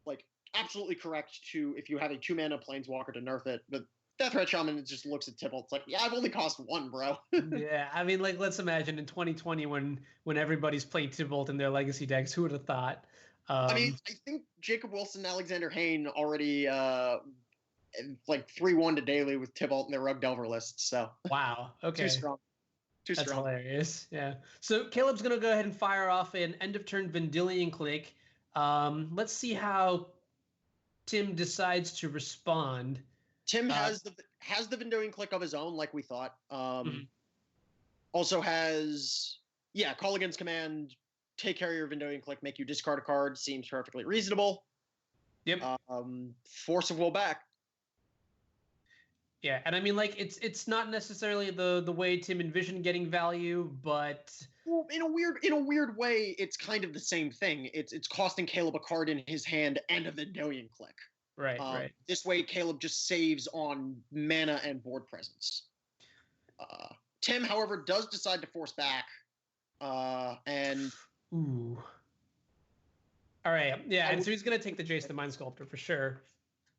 Like, absolutely correct to, if you have a 2-mana Planeswalker, to nerf it. But Deathrite Shaman just looks at Tybalt. It's like, yeah, I've only cost 1, bro. Yeah, I mean, like, let's imagine in 2020 when everybody's playing Tybalt in their legacy decks, who would have thought? I mean, I think Jacob Wilson, Alexander Hayne already like 3-1 to daily with Tybalt in their Rug Delver list. So wow, okay, too strong. That's hilarious. Yeah. So Caleb's gonna go ahead and fire off an end of turn Vendilion Click. Let's see how Tim decides to respond. Tim has the Vendilion Click of his own, like we thought. Also has Call Against Command, take care of your Vendilion Click, make you discard a card. Seems perfectly reasonable. Yep. Force of Will back. Yeah, and I mean, like, it's not necessarily the way Tim envisioned getting value, but well, in a weird way, it's kind of the same thing. It's costing Caleb a card in his hand and a Vendilion Click. Right, right. This way, Caleb just saves on mana and board presence. Tim, however, does decide to force back, and ooh. All right, yeah, and so he's gonna take the Jace the Mind Sculptor for sure.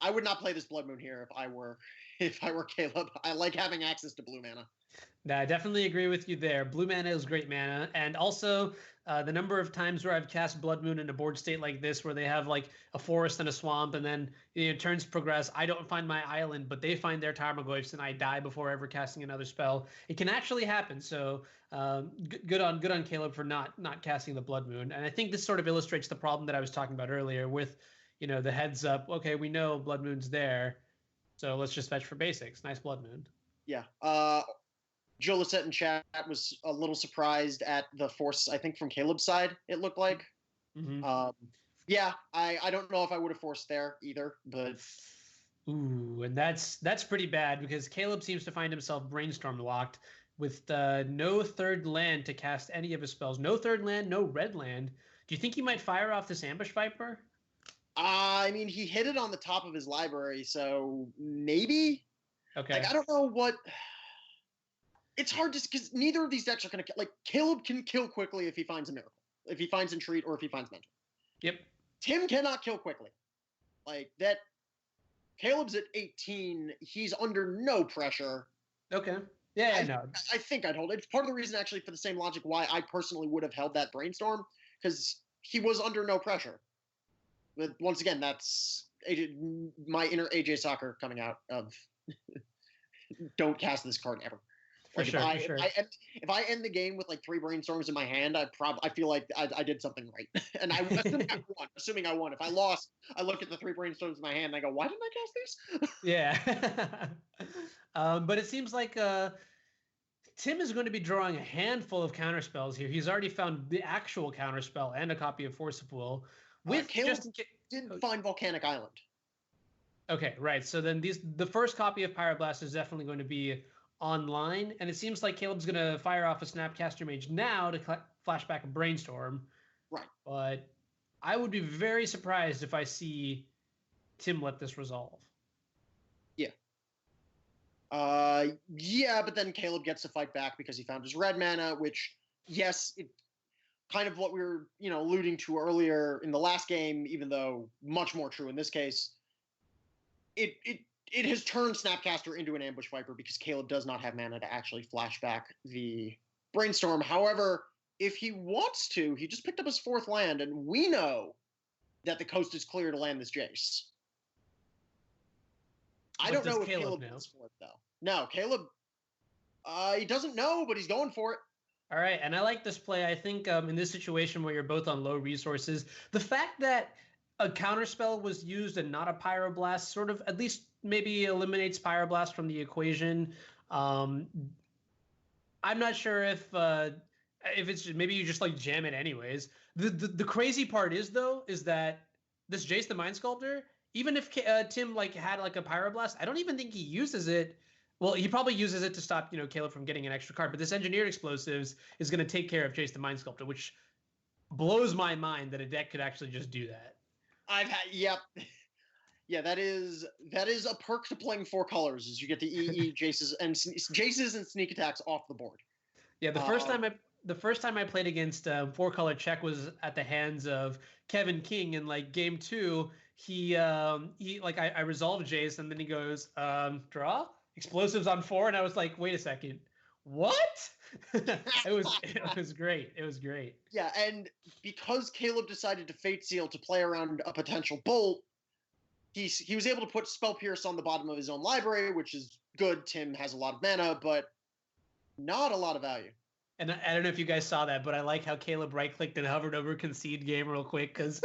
I would not play this Blood Moon here if I were Caleb. I like having access to blue mana. No, I definitely agree with you there. Blue mana is great mana, and also the number of times where I've cast Blood Moon in a board state like this, where they have like a forest and a swamp, and then turns progress. I don't find my island, but they find their Tarmogoyfs, and I die before ever casting another spell. It can actually happen. So good on Caleb for not casting the Blood Moon, and I think this sort of illustrates the problem that I was talking about earlier with the heads up. Okay, we know Blood Moon's there, so let's just fetch for basics. Nice Blood Moon. Yeah. Joe Lissette in chat was a little surprised at the force, I think, from Caleb's side, it looked like. Mm-hmm. I don't know if I would have forced there either, but... Ooh, and that's pretty bad because Caleb seems to find himself brainstorm locked with no third land to cast any of his spells. No third land, no red land. Do you think he might fire off this Ambush Viper? I mean, he hit it on the top of his library, so maybe? Okay. Like, I don't know what... It's hard just because neither of these decks are going to... Like, Caleb can kill quickly if he finds a Miracle. If he finds Entreat or if he finds Mentor. Yep. Tim cannot kill quickly. Like, that... Caleb's at 18. He's under no pressure. Okay. Yeah, I know. I think I'd hold it. It's part of the reason, actually, for the same logic, why I personally would have held that Brainstorm, because he was under no pressure. But once again, that's my inner AJ Soccer coming out of don't cast this card ever. For sure. If I end the game with like 3 Brainstorms in my hand, I feel like I did something right. And assuming I won. If I lost, I look at the 3 Brainstorms in my hand and I go, why didn't I cast these? Yeah. But it seems like Tim is going to be drawing a handful of counterspells here. He's already found the actual counterspell and a copy of Force of Will. Caleb didn't find Volcanic Island. Okay, right. So then the first copy of Pyroblast is definitely going to be online, and it seems like Caleb's going to fire off a Snapcaster Mage now to flash back a Brainstorm. Right. But I would be very surprised if I see Tim let this resolve. Yeah. But then Caleb gets to fight back because he found his red mana, which, yes, it kind of what we were, alluding to earlier in the last game, even though much more true in this case. It has turned Snapcaster into an Ambush Viper because Caleb does not have mana to actually flash back the Brainstorm. However, if he wants to, he just picked up his 4th land, and we know that the coast is clear to land this Jace. I don't know if Caleb knows for it, though. No, Caleb, he doesn't know, but he's going for it. All right, and I like this play. I think in this situation where you're both on low resources, the fact that a counterspell was used and not a Pyroblast sort of at least maybe eliminates Pyroblast from the equation. I'm not sure if it's just, maybe you just like jam it anyways. The crazy part is that this Jace the Mind Sculptor, even if Tim had a Pyroblast, I don't even think he uses it. Well, he probably uses it to stop Caleb from getting an extra card. But this Engineered Explosives is going to take care of Jace the Mind Sculptor, which blows my mind that a deck could actually just do that. Yep. Yeah, that is a perk to playing 4 colors, is you get the EE Jaces and sneak attacks off the board. Yeah, the first time I played against 4-color Czech was at the hands of Kevin King in like game 2. He like I resolved Jace and then he goes draw explosives on 4 and I was like, wait a second, what? it was great. It was great. Yeah, and because Caleb decided to Fate Seal to play around a potential bolt, he was able to put Spell Pierce on the bottom of his own library, which is good. Tim has a lot of mana, but not a lot of value. And I don't know if you guys saw that, but I like how Caleb right-clicked and hovered over concede game real quick because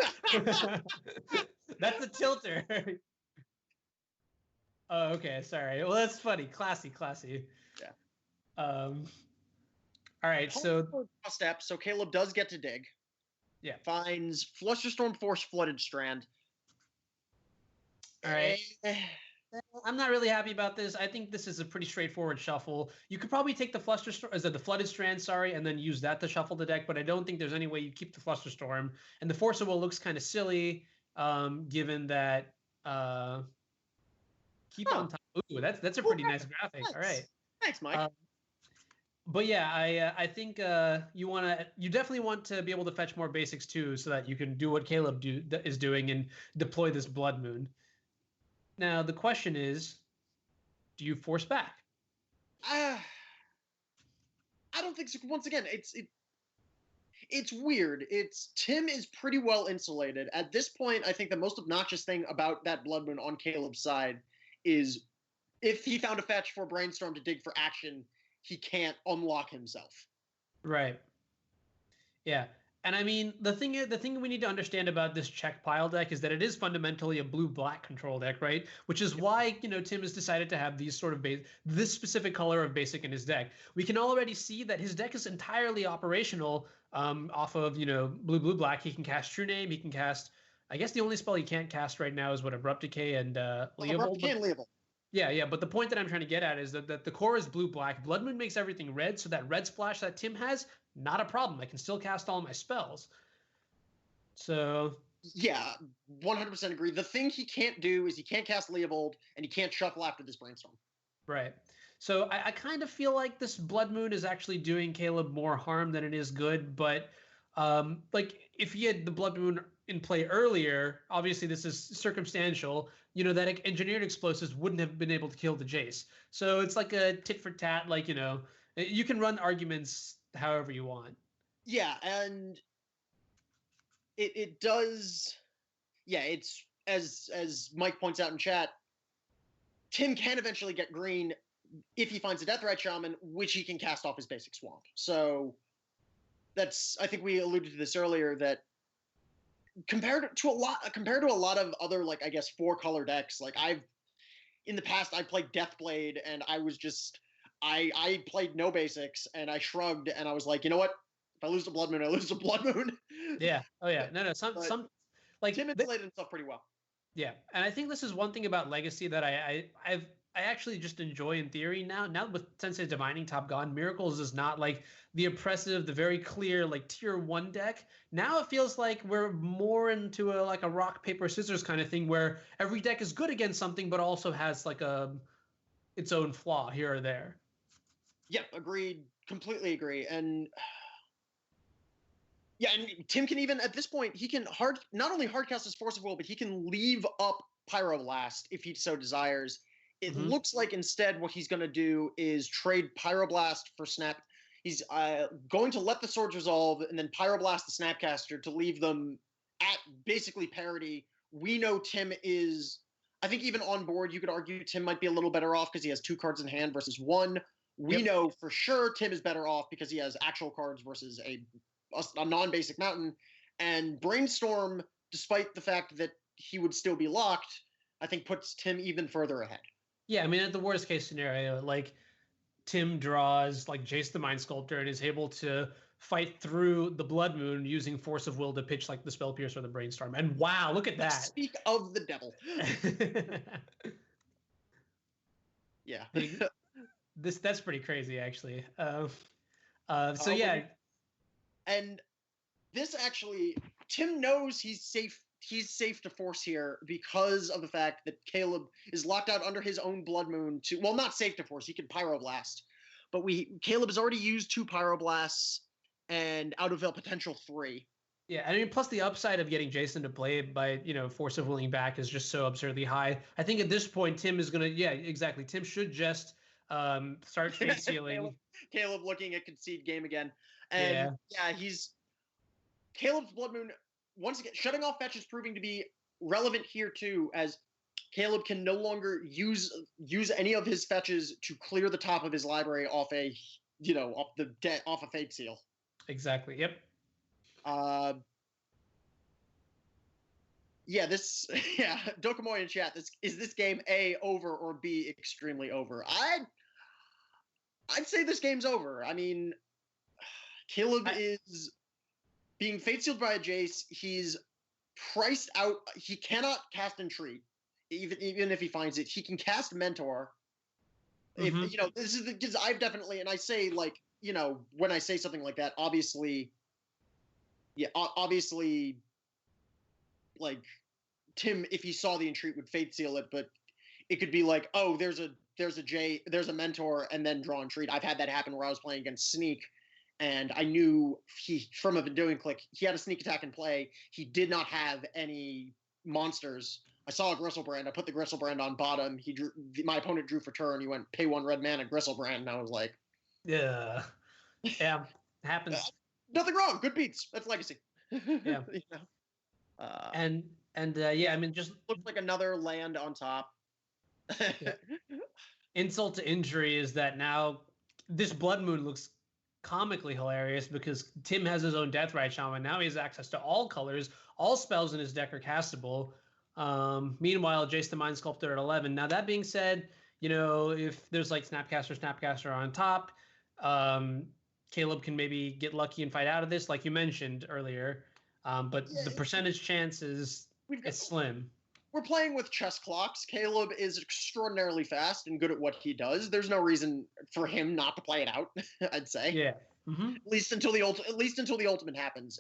that's a tilter. Oh, okay. Sorry. Well, that's funny. Classy. Yeah. All right. So step. So Caleb does get to dig. Yeah. Finds Flusterstorm Force Flooded Strand. All right. I'm not really happy about this. I think this is a pretty straightforward shuffle. You could probably take the the Flooded Strand, and then use that to shuffle the deck, but I don't think there's any way you keep the Flusterstorm. And the Force of Will looks kind of silly, given that keep on top. Ooh, that's a pretty nice graphic. All right. Thanks, Mike. But yeah, I think you definitely want to be able to fetch more basics too, so that you can do what Caleb is doing and deploy this Blood Moon. Now, the question is, do you force back? I don't think so. Once again, it's weird. Tim is pretty well insulated. At this point, I think the most obnoxious thing about that Blood Moon on Caleb's side is if he found a fetch for Brainstorm to dig for action, he can't unlock himself. Right. Yeah. And I mean, the thing we need to understand about this Czech pile deck is that it is fundamentally a blue-black control deck, right? Which is why, Tim has decided to have these sort of this specific color of basic in his deck. We can already see that his deck is entirely operational off of, blue-black. He can cast True Name. He can cast, I guess the only spell he can't cast right now is Abrupt Decay and Leovold. Abrupt Decay and Leovold. Yeah, but the point that I'm trying to get at is that the core is blue-black. Blood Moon makes everything red, so that red splash that Tim has, not a problem. I can still cast all my spells. So... Yeah, 100% agree. The thing he can't do is he can't cast Leovold, and he can't shuffle after this Brainstorm. Right. So I kind of feel like this Blood Moon is actually doing Caleb more harm than it is good, but if he had the Blood Moon in play earlier, obviously this is circumstantial, that engineered explosives wouldn't have been able to kill the Jace. So it's like a tit for tat, you can run arguments however you want. Yeah, and it does, it's, as Mike points out in chat, Tim can eventually get green if he finds a Deathrite Shaman, which he can cast off his basic swamp. So that's, I think we alluded to this earlier, that compared to a lot of other, 4-color decks, in the past I played Deathblade and I was just I played no basics and I shrugged and I was like, you know what? If I lose the Blood Moon, I lose the Blood Moon. Yeah. Oh yeah. No. Some Tim insulated himself pretty well. Yeah, and I think this is one thing about Legacy that I actually just enjoy in theory now. Now with Sensei Divining Top gone, Miracles is not like the oppressive, the very clear tier 1 deck. Now it feels like we're more into a rock paper scissors kind of thing where every deck is good against something, but also has its own flaw here or there. Yep, agreed. Completely agree. And yeah, and Tim can even, at this point, he can not only hardcast his Force of Will, but he can leave up Pyroblast if he so desires. It looks like instead what he's going to do is trade Pyroblast for Snap. He's going to let the swords resolve and then Pyroblast the Snapcaster to leave them at basically parity. We know Tim is, I think even on board, you could argue Tim might be a little better off because he has 2 cards in hand versus 1. We know for sure Tim is better off because he has actual cards versus a non-basic mountain. And Brainstorm, despite the fact that he would still be locked, I think puts Tim even further ahead. Yeah, I mean, at the worst case scenario, Tim draws Jace the Mind Sculptor and is able to fight through the Blood Moon using Force of Will to pitch the Spell Pierce or the Brainstorm. And wow, look at that. Speak of the devil. Yeah. That's pretty crazy, actually. Yeah. And this actually, Tim knows he's safe. he's safe to force here because of the fact that Caleb is locked out under his own Blood Moon to, well, not safe to force, he can Pyroblast. But Caleb has already used 2 Pyroblasts and out of a potential 3. Yeah, I mean, plus the upside of getting Jason to play by, force of willing back is just so absurdly high. I think at this point, Tim is going to, yeah, exactly. Tim should just start face sealing. Caleb looking at concede game again. And Caleb's Blood Moon, once again, shutting off fetch is proving to be relevant here too, as Caleb can no longer use any of his fetches to clear the top of his library off a Fate Seal. Exactly. Yep. Dokomoy in chat. This game A, over, or B, extremely over? I'd say this game's over. I mean, Caleb is being fate sealed by a Jace. He's priced out. He cannot cast Entreat, even if he finds it. He can cast Mentor. Mm-hmm. If this is because I've definitely, and I say, like, when I say something like that, obviously, like, Tim, if he saw the Entreat, would fate seal it, but it could be like, oh, there's a Mentor, and then draw Entreat. I've had that happen where I was playing against Sneak, and I knew from a Vendilion Click, he had a Sneak attack in play. He did not have any monsters. I saw a Gristlebrand. I put the Gristlebrand on bottom. My opponent drew for turn. He went, pay 1 red mana, Gristlebrand, and I was like, yeah, happens. Nothing wrong. Good beats. That's legacy. Yeah. I mean, just looks like another land on top. Yeah. Insult to injury is that now this Blood Moon looks comically hilarious because Tim has his own Deathrite Shaman. Now he has access to all colors. All spells in his deck are castable. Meanwhile, Jace the Mind Sculptor at 11. Now, that being said, if there's like Snapcaster on top, Caleb can maybe get lucky and fight out of this, like you mentioned earlier. But the percentage chance is slim. We're playing with chess clocks. Caleb is extraordinarily fast and good at what he does. There's no reason for him not to play it out, I'd say. Yeah. Mm-hmm. At least until the ultimate happens.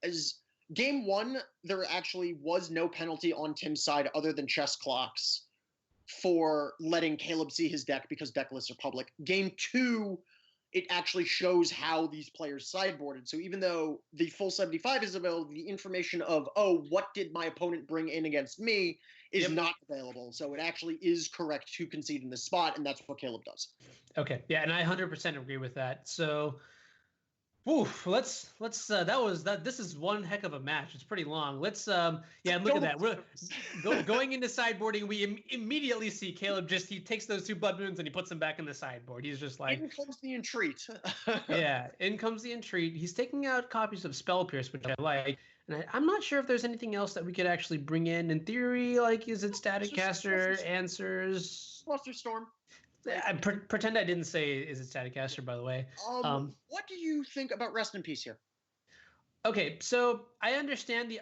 As game 1, there actually was no penalty on Tim's side other than chess clocks for letting Caleb see his deck because deck lists are public. Game 2, it actually shows how these players sideboarded. So even though the full 75 is available, the information of, what did my opponent bring in against me is not available. So it actually is correct to concede in this spot, and that's what Caleb does. Okay. Yeah, and I 100% agree with that. So this is one heck of a match. It's pretty long. Let's look at that. We're going into sideboarding. We immediately see Caleb he takes those 2 Blood Moons and he puts them back in the sideboard. He's just like, in comes the Entreat. Yeah, in comes the Entreat. He's taking out copies of Spell Pierce, which I like. And I'm not sure if there's anything else that we could actually bring in. In theory, like, is it Static Caster, Answers? Fluster Storm. I pretend I didn't say is it Static Caster, by the way. What do you think about Rest in Peace here? Okay, so I understand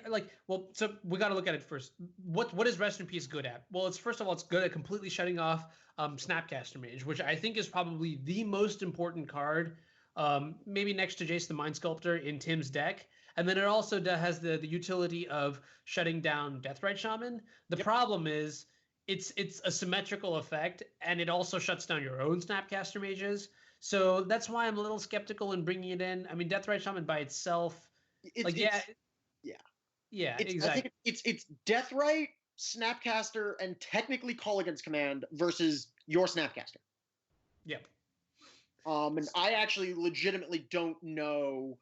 so we got to look at it first. What is Rest in Peace good at? Well, first of all, it's good at completely shutting off Snapcaster Mage, which I think is probably the most important card, maybe next to Jace the Mind Sculptor in Tim's deck. And then it also has the utility of shutting down Deathrite Shaman. The problem is it's a symmetrical effect, and it also shuts down your own Snapcaster Mages. So that's why I'm a little skeptical in bringing it in. I mean, Deathrite Shaman by itself, exactly. I think it's Deathrite, Snapcaster, and technically Call Against Command versus your Snapcaster. Yep. And I actually legitimately don't know.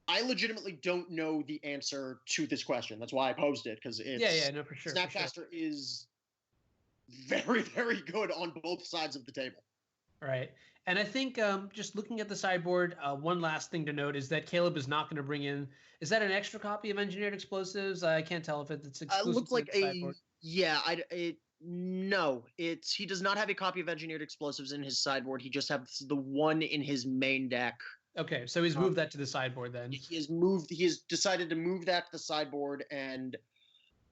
I legitimately don't know the answer to this question. That's why I posed it, because it's for sure. Snapcaster is very, very good on both sides of the table. Right. And I think just looking at the sideboard, one last thing to note is that Caleb is not going to bring in. Is that an extra copy of Engineered Explosives? I can't tell if it's exclusive. It looks like to the sideboard. No. He does not have a copy of Engineered Explosives in his sideboard. He just has the one in his main deck. Okay, so he's moved that to the sideboard then. He has decided to move that to the sideboard, and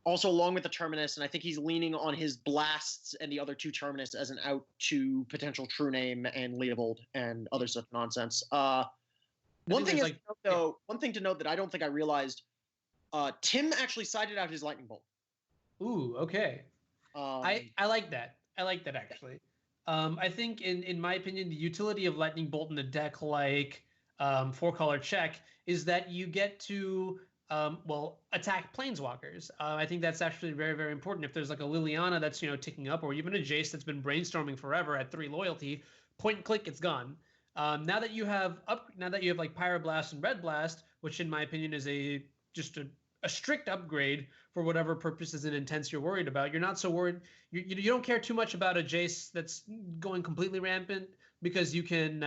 also along with the Terminus, and I think he's leaning on his Blasts and the other 2 Terminus as an out to potential True Name and Leovold and other such nonsense. One thing to note that I don't think I realized, Tim actually sided out his lightning bolt. Ooh, okay. I like that. I like that actually. I think in my opinion, the utility of lightning bolt in a deck like 4-color check is that you get to attack planeswalkers. I think that's actually very, very important. If there's like a Liliana that's ticking up, or even a Jace that's been brainstorming forever at 3 loyalty, point and click, it's gone. Now that you have like Pyroblast and Red Blast, which in my opinion is just a strict upgrade for whatever purposes and intents you're worried about. You're not so worried. You don't care too much about a Jace that's going completely rampant because you can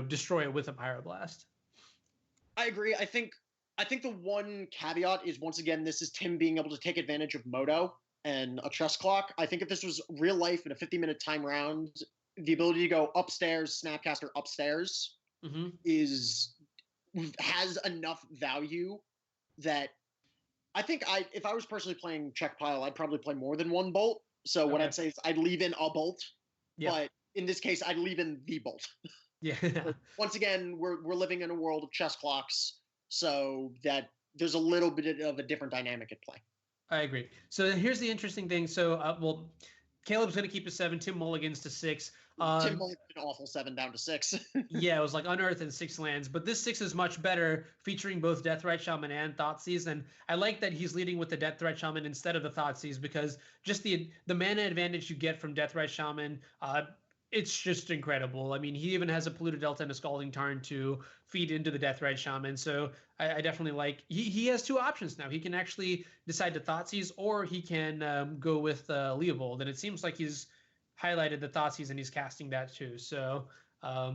destroy it with a Pyroblast. I agree. I think the one caveat is, once again, this is Tim being able to take advantage of Moto and a chess clock. I think if this was real life in a 50-minute time round, the ability to go upstairs, Snapcaster upstairs, has enough value that I think if I was personally playing check pile, I'd probably play more than one bolt. So what I'd say is I'd leave in a bolt, but in this case, I'd leave in the bolt. Yeah. Once again, we're living in a world of chess clocks, so that there's a little bit of a different dynamic at play. I agree. So here's the interesting thing. So, Caleb's going to keep a 7. Tim mulligans to 6. Tim mulliganed an awful 7 down to 6. Yeah, it was like Unearth and 6 lands. But this 6 is much better, featuring both Deathrite Shaman and Thoughtseize. And I like that he's leading with the Deathrite Shaman instead of the Thoughtseize, because just the mana advantage you get from Deathrite Shaman, it's just incredible. I mean, he even has a Polluted Delta and a Scalding Tarn to feed into the Deathrite Shaman. So I definitely like, he has 2 options now. He can actually decide to Thoughtseize, or he can go with Leovold. And it seems like he's highlighted the Thoughtseize and he's casting that too. So I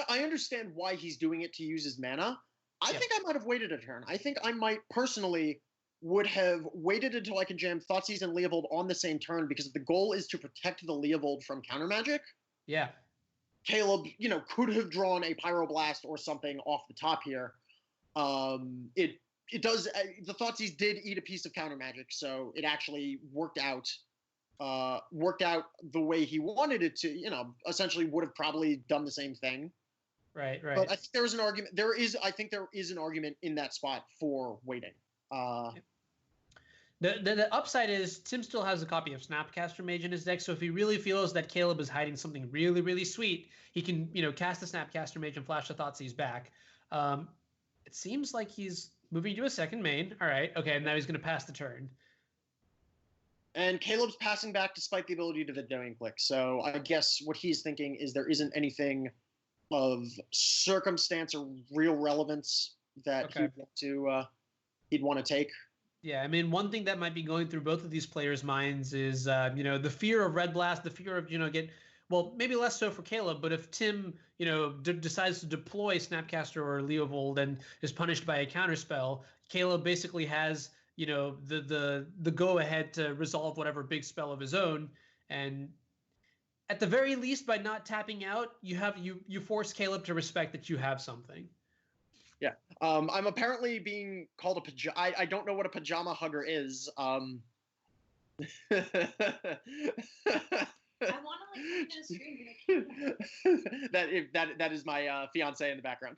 understand why he's doing it to use his mana. I think I might have waited a turn. I think I might personally would have waited until I could jam Thoughtseize and Leovold on the same turn, because if the goal is to protect the Leovold from counter magic, Caleb, could have drawn a Pyroblast or something off the top here. It does. The Thoughtseize did eat a piece of counter magic, so it actually worked out the way he wanted it to. Essentially would have probably done the same thing. Right. But I think there is an argument. I think there is an argument in that spot for waiting. The upside is Tim still has a copy of Snapcaster Mage in his deck, so if he really feels that Caleb is hiding something really, really sweet, he can cast the Snapcaster Mage and flash the Thoughtseize back. It seems like he's moving to a second main. All right, okay, now he's going to pass the turn. And Caleb's passing back despite the ability to Vendilion Click. So I guess what he's thinking is there isn't anything of circumstance or real relevance that he'd want to take. Yeah, I mean, one thing that might be going through both of these players' minds is, the fear of Red Blast, the fear of, maybe less so for Caleb, but if Tim, decides to deploy Snapcaster or Leovold and is punished by a counterspell, Caleb basically has, the go-ahead to resolve whatever big spell of his own. And at the very least, by not tapping out, you force Caleb to respect that you have something. Yeah. I'm apparently being called a pajama. I don't know what a pajama hugger is. I want to look at a screen, but I can't. That is my fiance in the background.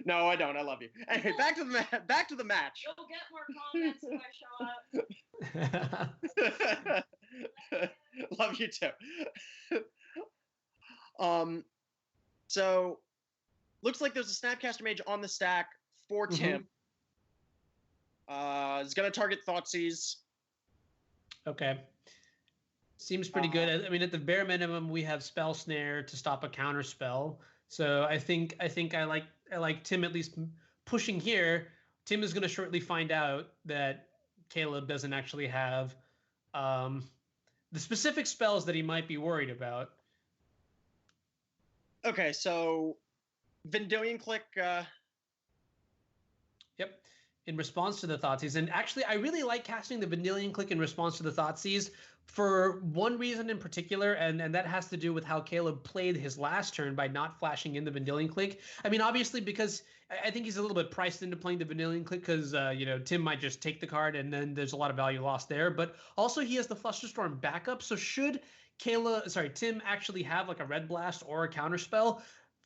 No, I don't. I love you. Anyway, back to the match. You'll get more comments if I show up. Love you too. So looks like there's a Snapcaster Mage on the stack for Tim. It's gonna target Thoughtseize. Okay. Seems pretty good. I mean, at the bare minimum, we have Spell Snare to stop a counter spell. So I think I like Tim at least pushing here. Tim is going to shortly find out that Caleb doesn't actually have the specific spells that he might be worried about. Okay, so Vendilion Click. Yep. In response to the Thoughtseize. And actually, I really like casting the Vendilion Click in response to the Thoughtseize for one reason in particular, and that has to do with how Caleb played his last turn by not flashing in the Vendilion Click. I mean, obviously, because I think he's a little bit priced into playing the Vendilion Click because, Tim might just take the card and then there's a lot of value lost there. But also he has the Flusterstorm backup. So should Tim actually have like a Red Blast or a Counterspell,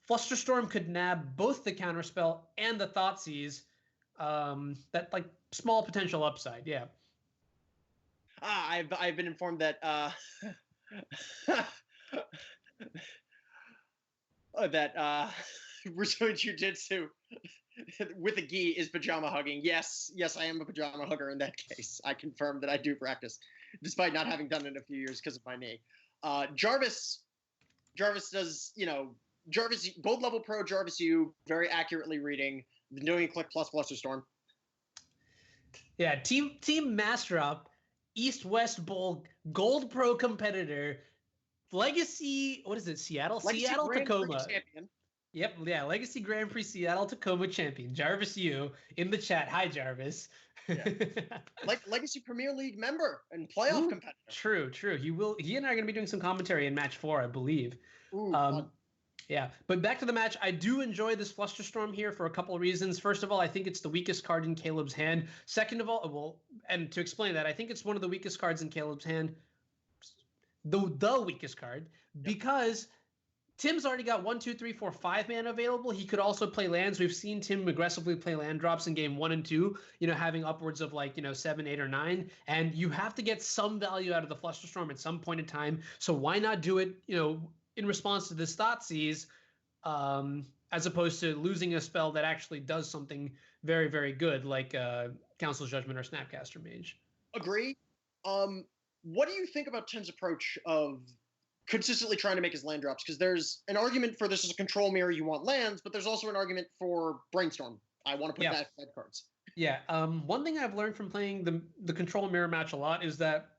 Flusterstorm could nab both the Counterspell and the Thoughtseize. That like small potential upside, yeah. I've been informed that that Russo Jiu-Jitsu with a gi is pajama hugging. Yes, I am a pajama hugger in that case. I confirm that I do practice, despite not having done it in a few years because of my knee. Jarvis does, Jarvis, gold level pro Jarvis U, very accurately reading the Vendilion Click plus Flusterstorm. Yeah, Team Mastrop, East-West Bowl, Gold Pro competitor, Legacy, what is it, Seattle? Legacy Seattle, Grand Tacoma. Prix champion. Yep, yeah, Legacy Grand Prix Seattle, Tacoma champion, Jarvis U, in the chat. Hi, Jarvis. Yeah. Like Legacy Premier League member and playoff competitor. True. He and I are going to be doing some commentary in match 4, I believe. Ooh, yeah, but back to the match. I do enjoy this Flusterstorm here for a couple of reasons. First of all, I think it's the weakest card in Caleb's hand. Second of all, and to explain that, I think it's one of the weakest cards in Caleb's hand. The weakest card, because Tim's already got 1, 2, 3, 4, 5 mana available. He could also play lands. We've seen Tim aggressively play land drops in game 1 and 2, having upwards of 7, 8, or 9. And you have to get some value out of the Flusterstorm at some point in time. So why not do it, in response to this Thoughtseize, as opposed to losing a spell that actually does something very, very good, like Council's Judgment or Snapcaster Mage. Agree. What do you think about Tim's approach of consistently trying to make his land drops? Because there's an argument for this as a control mirror, you want lands, but there's also an argument for Brainstorm. I want to put that side cards. Yeah. One thing I've learned from playing the control mirror match a lot is that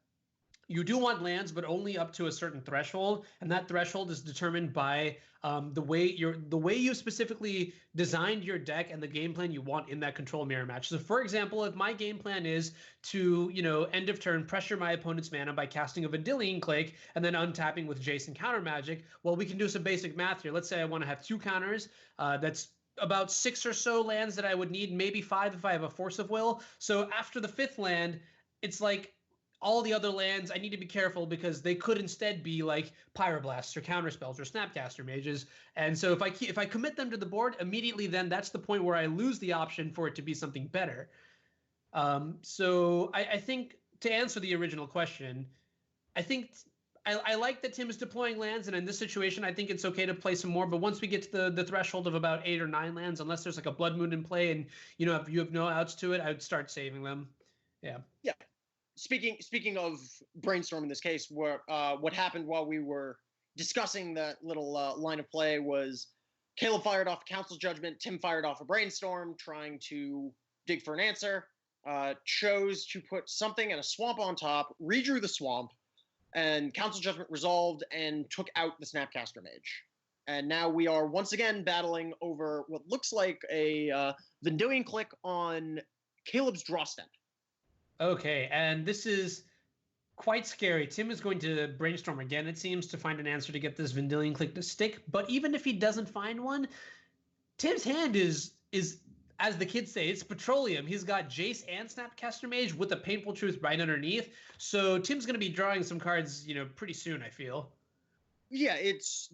you do want lands, but only up to a certain threshold, and that threshold is determined by the way you specifically designed your deck and the game plan you want in that control mirror match. So, for example, if my game plan is to end of turn pressure my opponent's mana by casting a Vendilion Click and then untapping with Jace and counter magic, well, we can do some basic math here. Let's say I want to have 2 counters. That's about 6 or so lands that I would need, maybe 5 if I have a Force of Will. So after the 5th land, it's like all the other lands, I need to be careful because they could instead be like Pyroblasts or Counterspells or Snapcaster Mages. And so if I commit them to the board, immediately then that's the point where I lose the option for it to be something better. So I think, to answer the original question, I think I like that Tim is deploying lands, and in this situation, I think it's okay to play some more. But once we get to the threshold of about 8 or 9 lands, unless there's like a Blood Moon in play and you have no outs to it, I would start saving them. Yeah. Yeah. Speaking of Brainstorm in this case, what happened while we were discussing that little line of play was Caleb fired off a Council's Judgment, Tim fired off a Brainstorm, trying to dig for an answer, chose to put something and a swamp on top, redrew the swamp, and Council's Judgment resolved and took out the Snapcaster Mage. And now we are once again battling over what looks like a Vendilion Click on Caleb's draw step. Okay, and this is quite scary. Tim is going to brainstorm again, it seems, to find an answer to get this Vendilion Click to stick. But even if he doesn't find one, Tim's hand is as the kids say, it's petroleum. He's got Jace and Snapcaster Mage with a Painful Truth right underneath. So Tim's going to be drawing some cards, pretty soon, I feel. Yeah,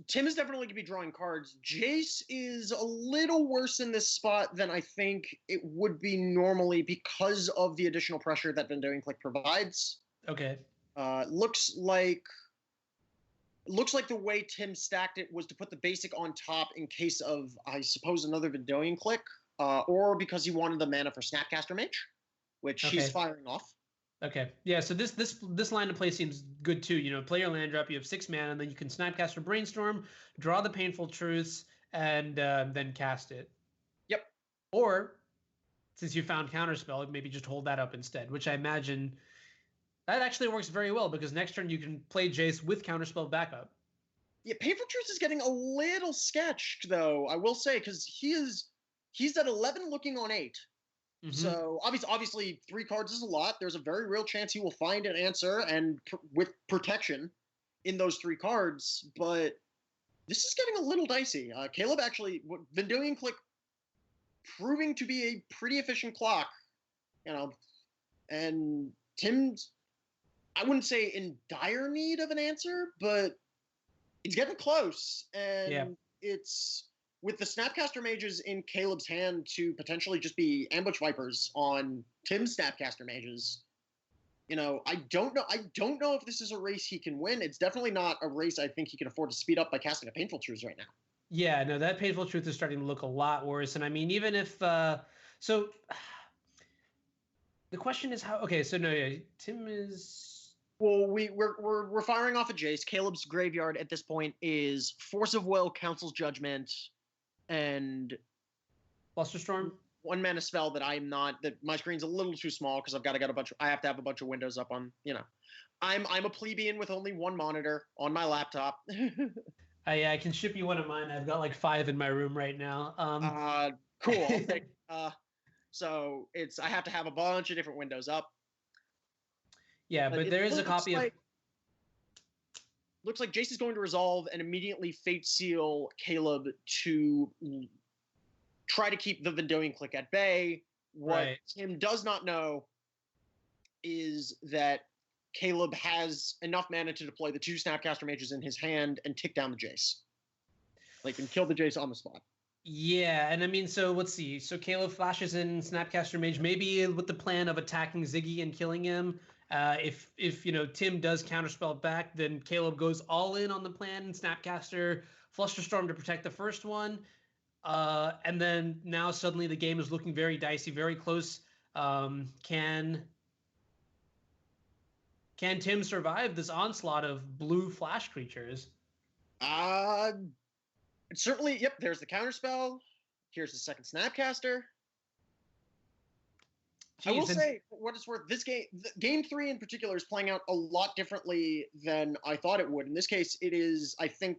Tim is definitely going to be drawing cards. Jace is a little worse in this spot than I think it would be normally because of the additional pressure that Vendilion Click provides. Okay. Looks like the way Tim stacked it was to put the basic on top in case of, I suppose, another Vendilion Click, or because he wanted the mana for Snapcaster Mage, which he's firing off. Okay. Yeah, so this line of play seems good too. Play your land drop, you have 6 mana, and then you can Snapcaster Brainstorm, draw the Painful Truths, and then cast it. Yep. Or, since you found Counterspell, maybe just hold that up instead, which I imagine that actually works very well because next turn you can play Jace with Counterspell backup. Yeah, Painful Truths is getting a little sketched, though, I will say, because he's at 11 looking on 8. Mm-hmm. So obviously 3 cards is a lot. There's a very real chance he will find an answer and with protection in those 3 cards, but this is getting a little dicey. Caleb actually, Vendilion Click proving to be a pretty efficient clock, and Tim's, I wouldn't say in dire need of an answer, but it's getting close. And it's with the Snapcaster Mages in Caleb's hand to potentially just be Ambush Vipers on Tim's Snapcaster Mages. I don't know if this is a race he can win. It's definitely not a race I think he can afford to speed up by casting a Painful Truth right now. Yeah, no, that Painful Truth is starting to look a lot worse. And I mean, even if so the question is how. Okay, so no, yeah, Tim is. Well, we're firing off a Jace. Caleb's graveyard at this point is Force of Will, Council's Judgment, and Flusterstorm. One mana spell that my screen's a little too small because I have to have a bunch of windows up on. I'm a plebeian with only one monitor on my laptop. I can ship you one of mine. I've got like 5 in my room right now. Cool. So I have to have a bunch of different windows up. Yeah, but there is a copy of. Looks like Jace is going to resolve and immediately Fate Seal Caleb to try to keep the Vendilion Click at bay. What Tim does not know is that Caleb has enough mana to deploy the 2 Snapcaster Mages in his hand and tick down the Jace. And kill the Jace on the spot. Yeah, and I mean, so let's see. So Caleb flashes in Snapcaster Mage, maybe with the plan of attacking Ziggy and killing him. If Tim does counterspell back, then Caleb goes all in on the plan and Snapcaster Flusterstorm to protect the first one. And then now suddenly the game is looking very dicey, very close. Can Tim survive this onslaught of blue flash creatures? Certainly, yep, there's the counterspell. Here's the second Snapcaster. I will say, for what it's worth, this game 3 in particular is playing out a lot differently than I thought it would. In this case, it is, I think,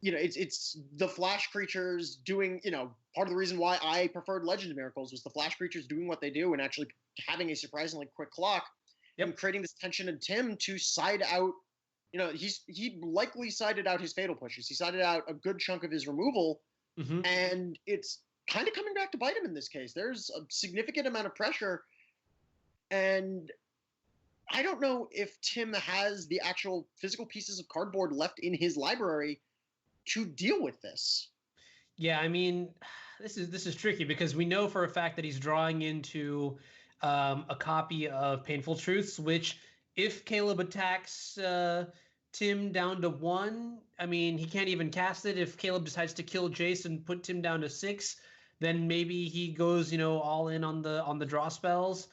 it's the flash creatures doing, part of the reason why I preferred Legend of Miracles was the flash creatures doing what they do and actually having a surprisingly quick clock and creating this tension in Tim to side out. He likely sided out his fatal pushes. He sided out a good chunk of his removal, and it's kind of coming back to bite him in this case. There's a significant amount of pressure, and I don't know if Tim has the actual physical pieces of cardboard left in his library to deal with this. Yeah, I mean, this is tricky because we know for a fact that he's drawing into a copy of Painful Truths, which if Caleb attacks Tim down to 1, I mean, he can't even cast it. If Caleb decides to kill Jace and put Tim down to 6, then maybe he goes, all in on the draw spells.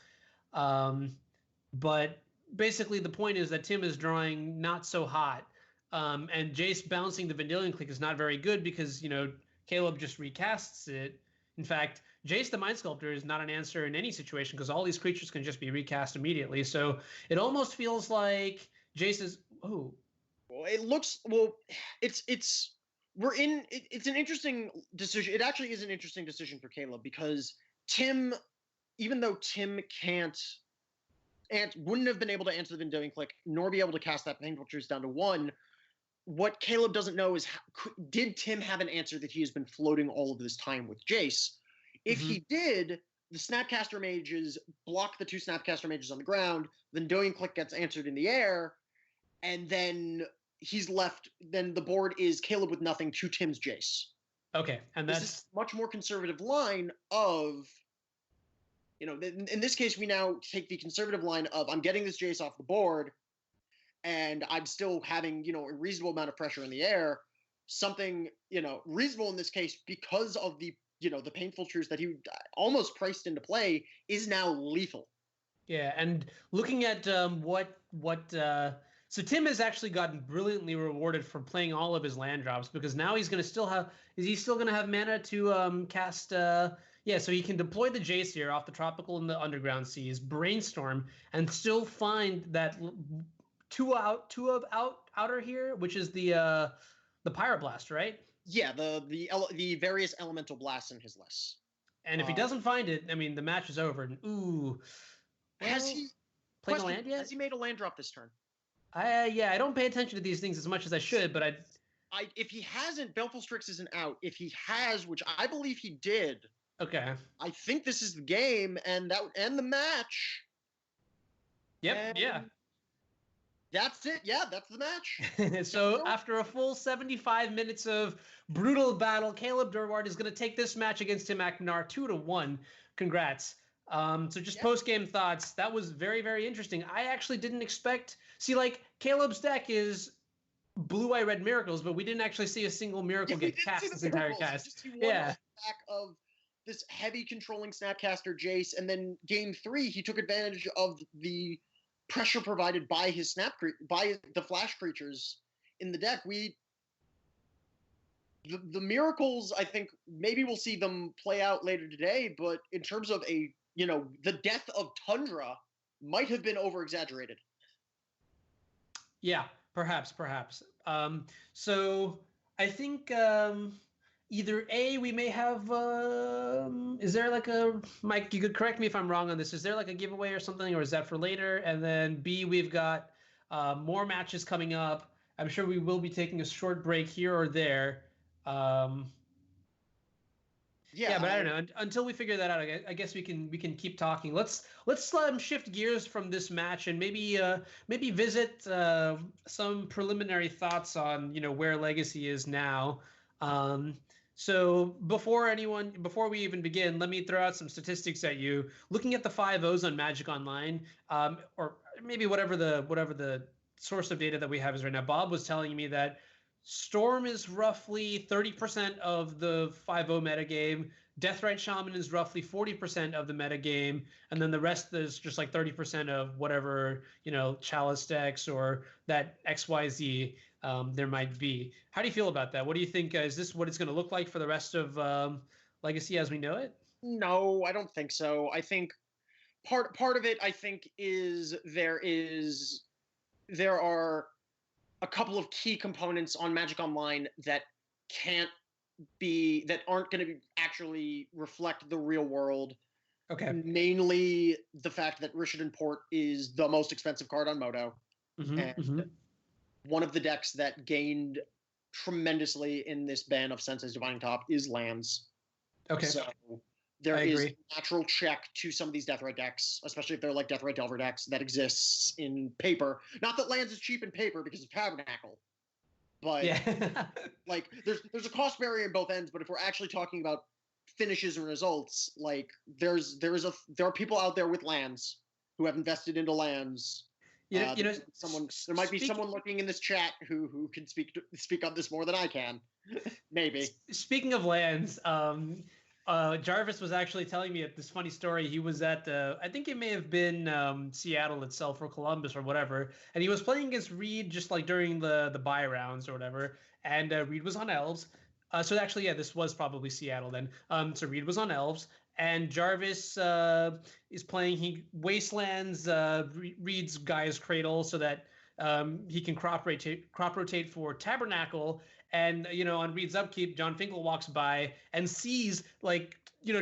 But basically the point is that Tim is drawing not so hot. And Jace bouncing the Vendilion Click is not very good because, Caleb just recasts it. In fact, Jace the Mind Sculptor is not an answer in any situation because all these creatures can just be recast immediately. So it almost feels like Jace is. Oh, well, it looks. Well, it's an interesting decision. It actually is an interesting decision for Caleb because Tim, even though Tim wouldn't have been able to answer the Vendilion Click nor be able to cast that Painful Truth down to 1. What Caleb doesn't know is did Tim have an answer that he has been floating all of this time with Jace? If he did, the Snapcaster Mages block the 2 Snapcaster Mages on the ground, then Vendilion Click gets answered in the air, and then he's left. Then the board is Caleb with nothing to Tim's Jace. Okay, and this is a much more conservative line of, in this case, we now take the conservative line of I'm getting this Jace off the board, and I'm still having, a reasonable amount of pressure in the air. Something, reasonable in this case because of the Painful Truths that he almost priced into play is now lethal. Yeah, and looking at so Tim has actually gotten brilliantly rewarded for playing all of his land drops because now he's going to still have. Is he still going to have mana to cast? So he can deploy the Jace here off the Tropical and the Underground Seas, Brainstorm, and still find that two of outer here, which is the Pyroblast, right? Yeah, the various elemental blasts in his list. And if he doesn't find it, I mean, the match is over. And has he played a land yet? Has he made a land drop this turn? I don't pay attention to these things as much as I should, but if he hasn't, Baleful Strix isn't out. If he has, which I believe he did, okay, I think this is the game and the match. Yep, yeah. That's it. Yeah, that's the match. So after a full 75 minutes of brutal battle, Caleb Durward is going to take this match against Tim Akpinar 2-1. Congrats. So just post-game thoughts. That was very, very interesting. I actually didn't expect... See, like, Caleb's deck is Blue-Eye Red Miracles, but we didn't actually see a single miracle get cast this entire cast. He won off the back of this heavy controlling Snapcaster Jace, and then game 3, he took advantage of the pressure provided by his by the flash creatures in the deck. The miracles, I think maybe we'll see them play out later today, but in terms of the death of Tundra might have been over exaggerated. Yeah, perhaps. So I think either A, we may have, is there like a, Mike, you could correct me if I'm wrong on this, is there like a giveaway or something, or is that for later? And then B, we've got more matches coming up. I'm sure we will be taking a short break here or there. Yeah, but I don't know. Until we figure that out, I guess we can keep talking. Let's shift gears from this match and maybe visit some preliminary thoughts on where Legacy is now. So before we even begin, let me throw out some statistics at you. Looking at the 5-0s on Magic Online, or maybe whatever the source of data that we have is right now. Bob was telling me that Storm is roughly 30% of the 5-0 metagame. Deathrite Shaman is roughly 40% of the metagame, and then the rest is just like 30% of whatever Chalice decks or that XYZ there might be. How do you feel about that? What do you think? Is this what it's going to look like for the rest of Legacy as we know it? No, I don't think so. I think part of it, I think, is there are a couple of key components on Magic Online that aren't going to actually reflect the real world. Okay. Mainly the fact that Rishad Import is the most expensive card on Moto. And one of the decks that gained tremendously in this ban of Sensei's Divining Top is lands. Okay. So there is a natural check to some of these Deathrite decks, especially if they're like Deathrite Delver decks, that exists in paper. Not that lands is cheap in paper because of Tabernacle, but like there's a cost barrier in both ends. But if we're actually talking about finishes and results, like there are people out there with lands who have invested into lands. There might be someone looking in this chat who can speak on this more than I can. Maybe. Speaking of lands, Jarvis was actually telling me this funny story. He was at, I think it may have been Seattle itself or Columbus or whatever, and he was playing against Reed just like during the buy rounds or whatever, and Reed was on Elves. So actually, yeah, this was probably Seattle then. So Reed was on Elves, and Jarvis is playing. He wastelands Reed's Gaia's Cradle so that he can crop rotate for Tabernacle. And on Reed's upkeep, John Finkel walks by and sees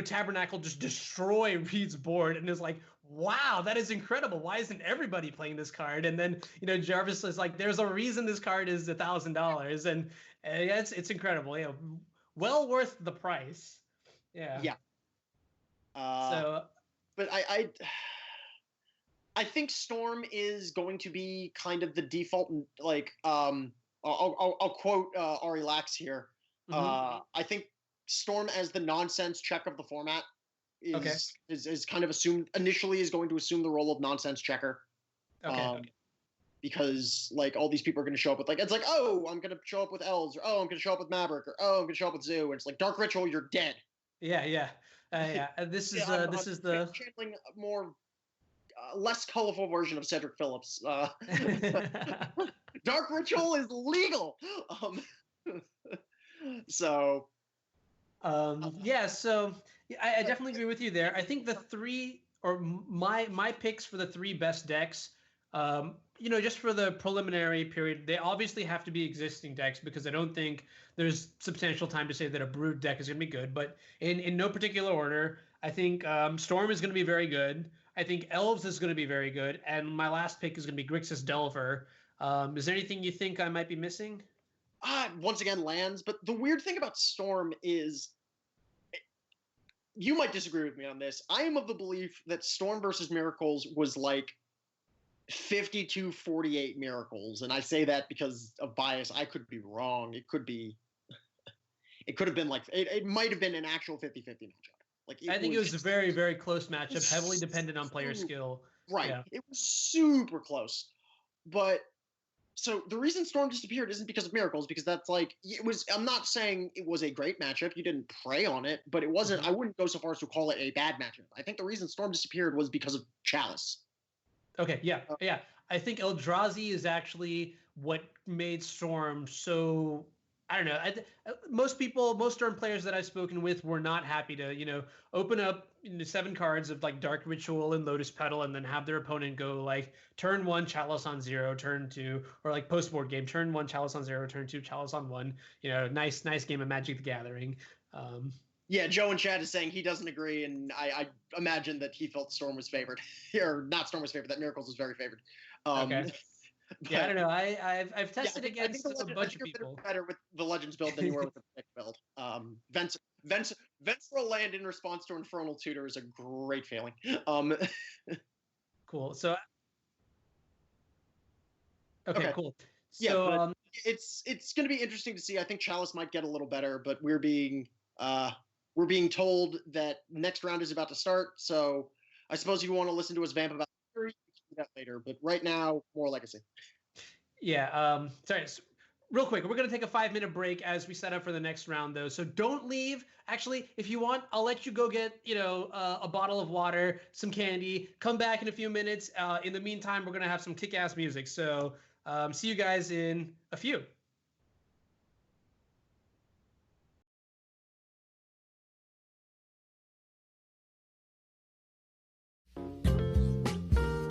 Tabernacle just destroy Reed's board, and is like, "Wow, that is incredible! Why isn't everybody playing this card?" And then Jarvis is like, "There's a reason this card is $1,000," and it's incredible. Yeah, well worth the price. Yeah. Yeah. But I think Storm is going to be kind of the default, I'll quote Ari Lax here. I think Storm as the nonsense check of the format is kind of initially going to assume the role of nonsense checker. Because all these people are going to show up with oh, I'm going to show up with Elves, or oh, I'm going to show up with Maverick, or oh, I'm going to show up with Zoo, and it's like Dark Ritual, you're dead. Yeah. This is the channeling more less colorful version of Cedric Phillips. Dark Ritual is legal. So I definitely agree with you there. I think the three, or my picks for the three best decks, just for the preliminary period, they obviously have to be existing decks, because I don't think there's substantial time to say that a brewed deck is going to be good. But in no particular order, I think Storm is going to be very good. I think Elves is going to be very good. And my last pick is going to be Grixis Delver. Is there anything you think I might be missing? Once again, lands. But the weird thing about Storm is, you might disagree with me on this. I am of the belief that Storm versus Miracles was like 52-48 Miracles, and I say that because of bias. I could be wrong. It could have been like it might have been an actual 50-50 matchup. Like I think it was a very, very close matchup, heavily dependent on player skill. Right. Yeah. It was super close. But so the reason Storm disappeared isn't because of Miracles, because that's like it was. I'm not saying it was a great matchup. You didn't prey on it, but it wasn't. I wouldn't go so far as to call it a bad matchup. I think the reason Storm disappeared was because of Chalice. Okay, yeah. I think Eldrazi is actually what made Storm so. I don't know. Most Storm players that I've spoken with were not happy to, open up 7 cards of like Dark Ritual and Lotus Petal, and then have their opponent go like turn 1 Chalice on 0, turn 2, or like post board game, turn 1 Chalice on 0, turn 2 Chalice on 1. Nice game of Magic the Gathering. Yeah, Joe in chat is saying he doesn't agree, and I imagine that he felt Storm was favored, or not Storm was favored. That Miracles was very favored. Okay. But, I don't know. I've tested against a bunch of people. Better with the Legends build than you were with the Pick build. Vengeful Land in response to Infernal Tutor is a great feeling. Cool. So. Okay. Cool. Yeah, so it's going to be interesting to see. I think Chalice might get a little better, but we're being told that next round is about to start. So I suppose if you want to listen to us vamp about theory, we can do that later. But right now, more Legacy. Yeah. Sorry. Real quick, we're going to take a 5-minute break as we set up for the next round, though. So don't leave. Actually, if you want, I'll let you go get, a bottle of water, some candy. Come back in a few minutes. In the meantime, we're going to have some kick-ass music. So see you guys in a few.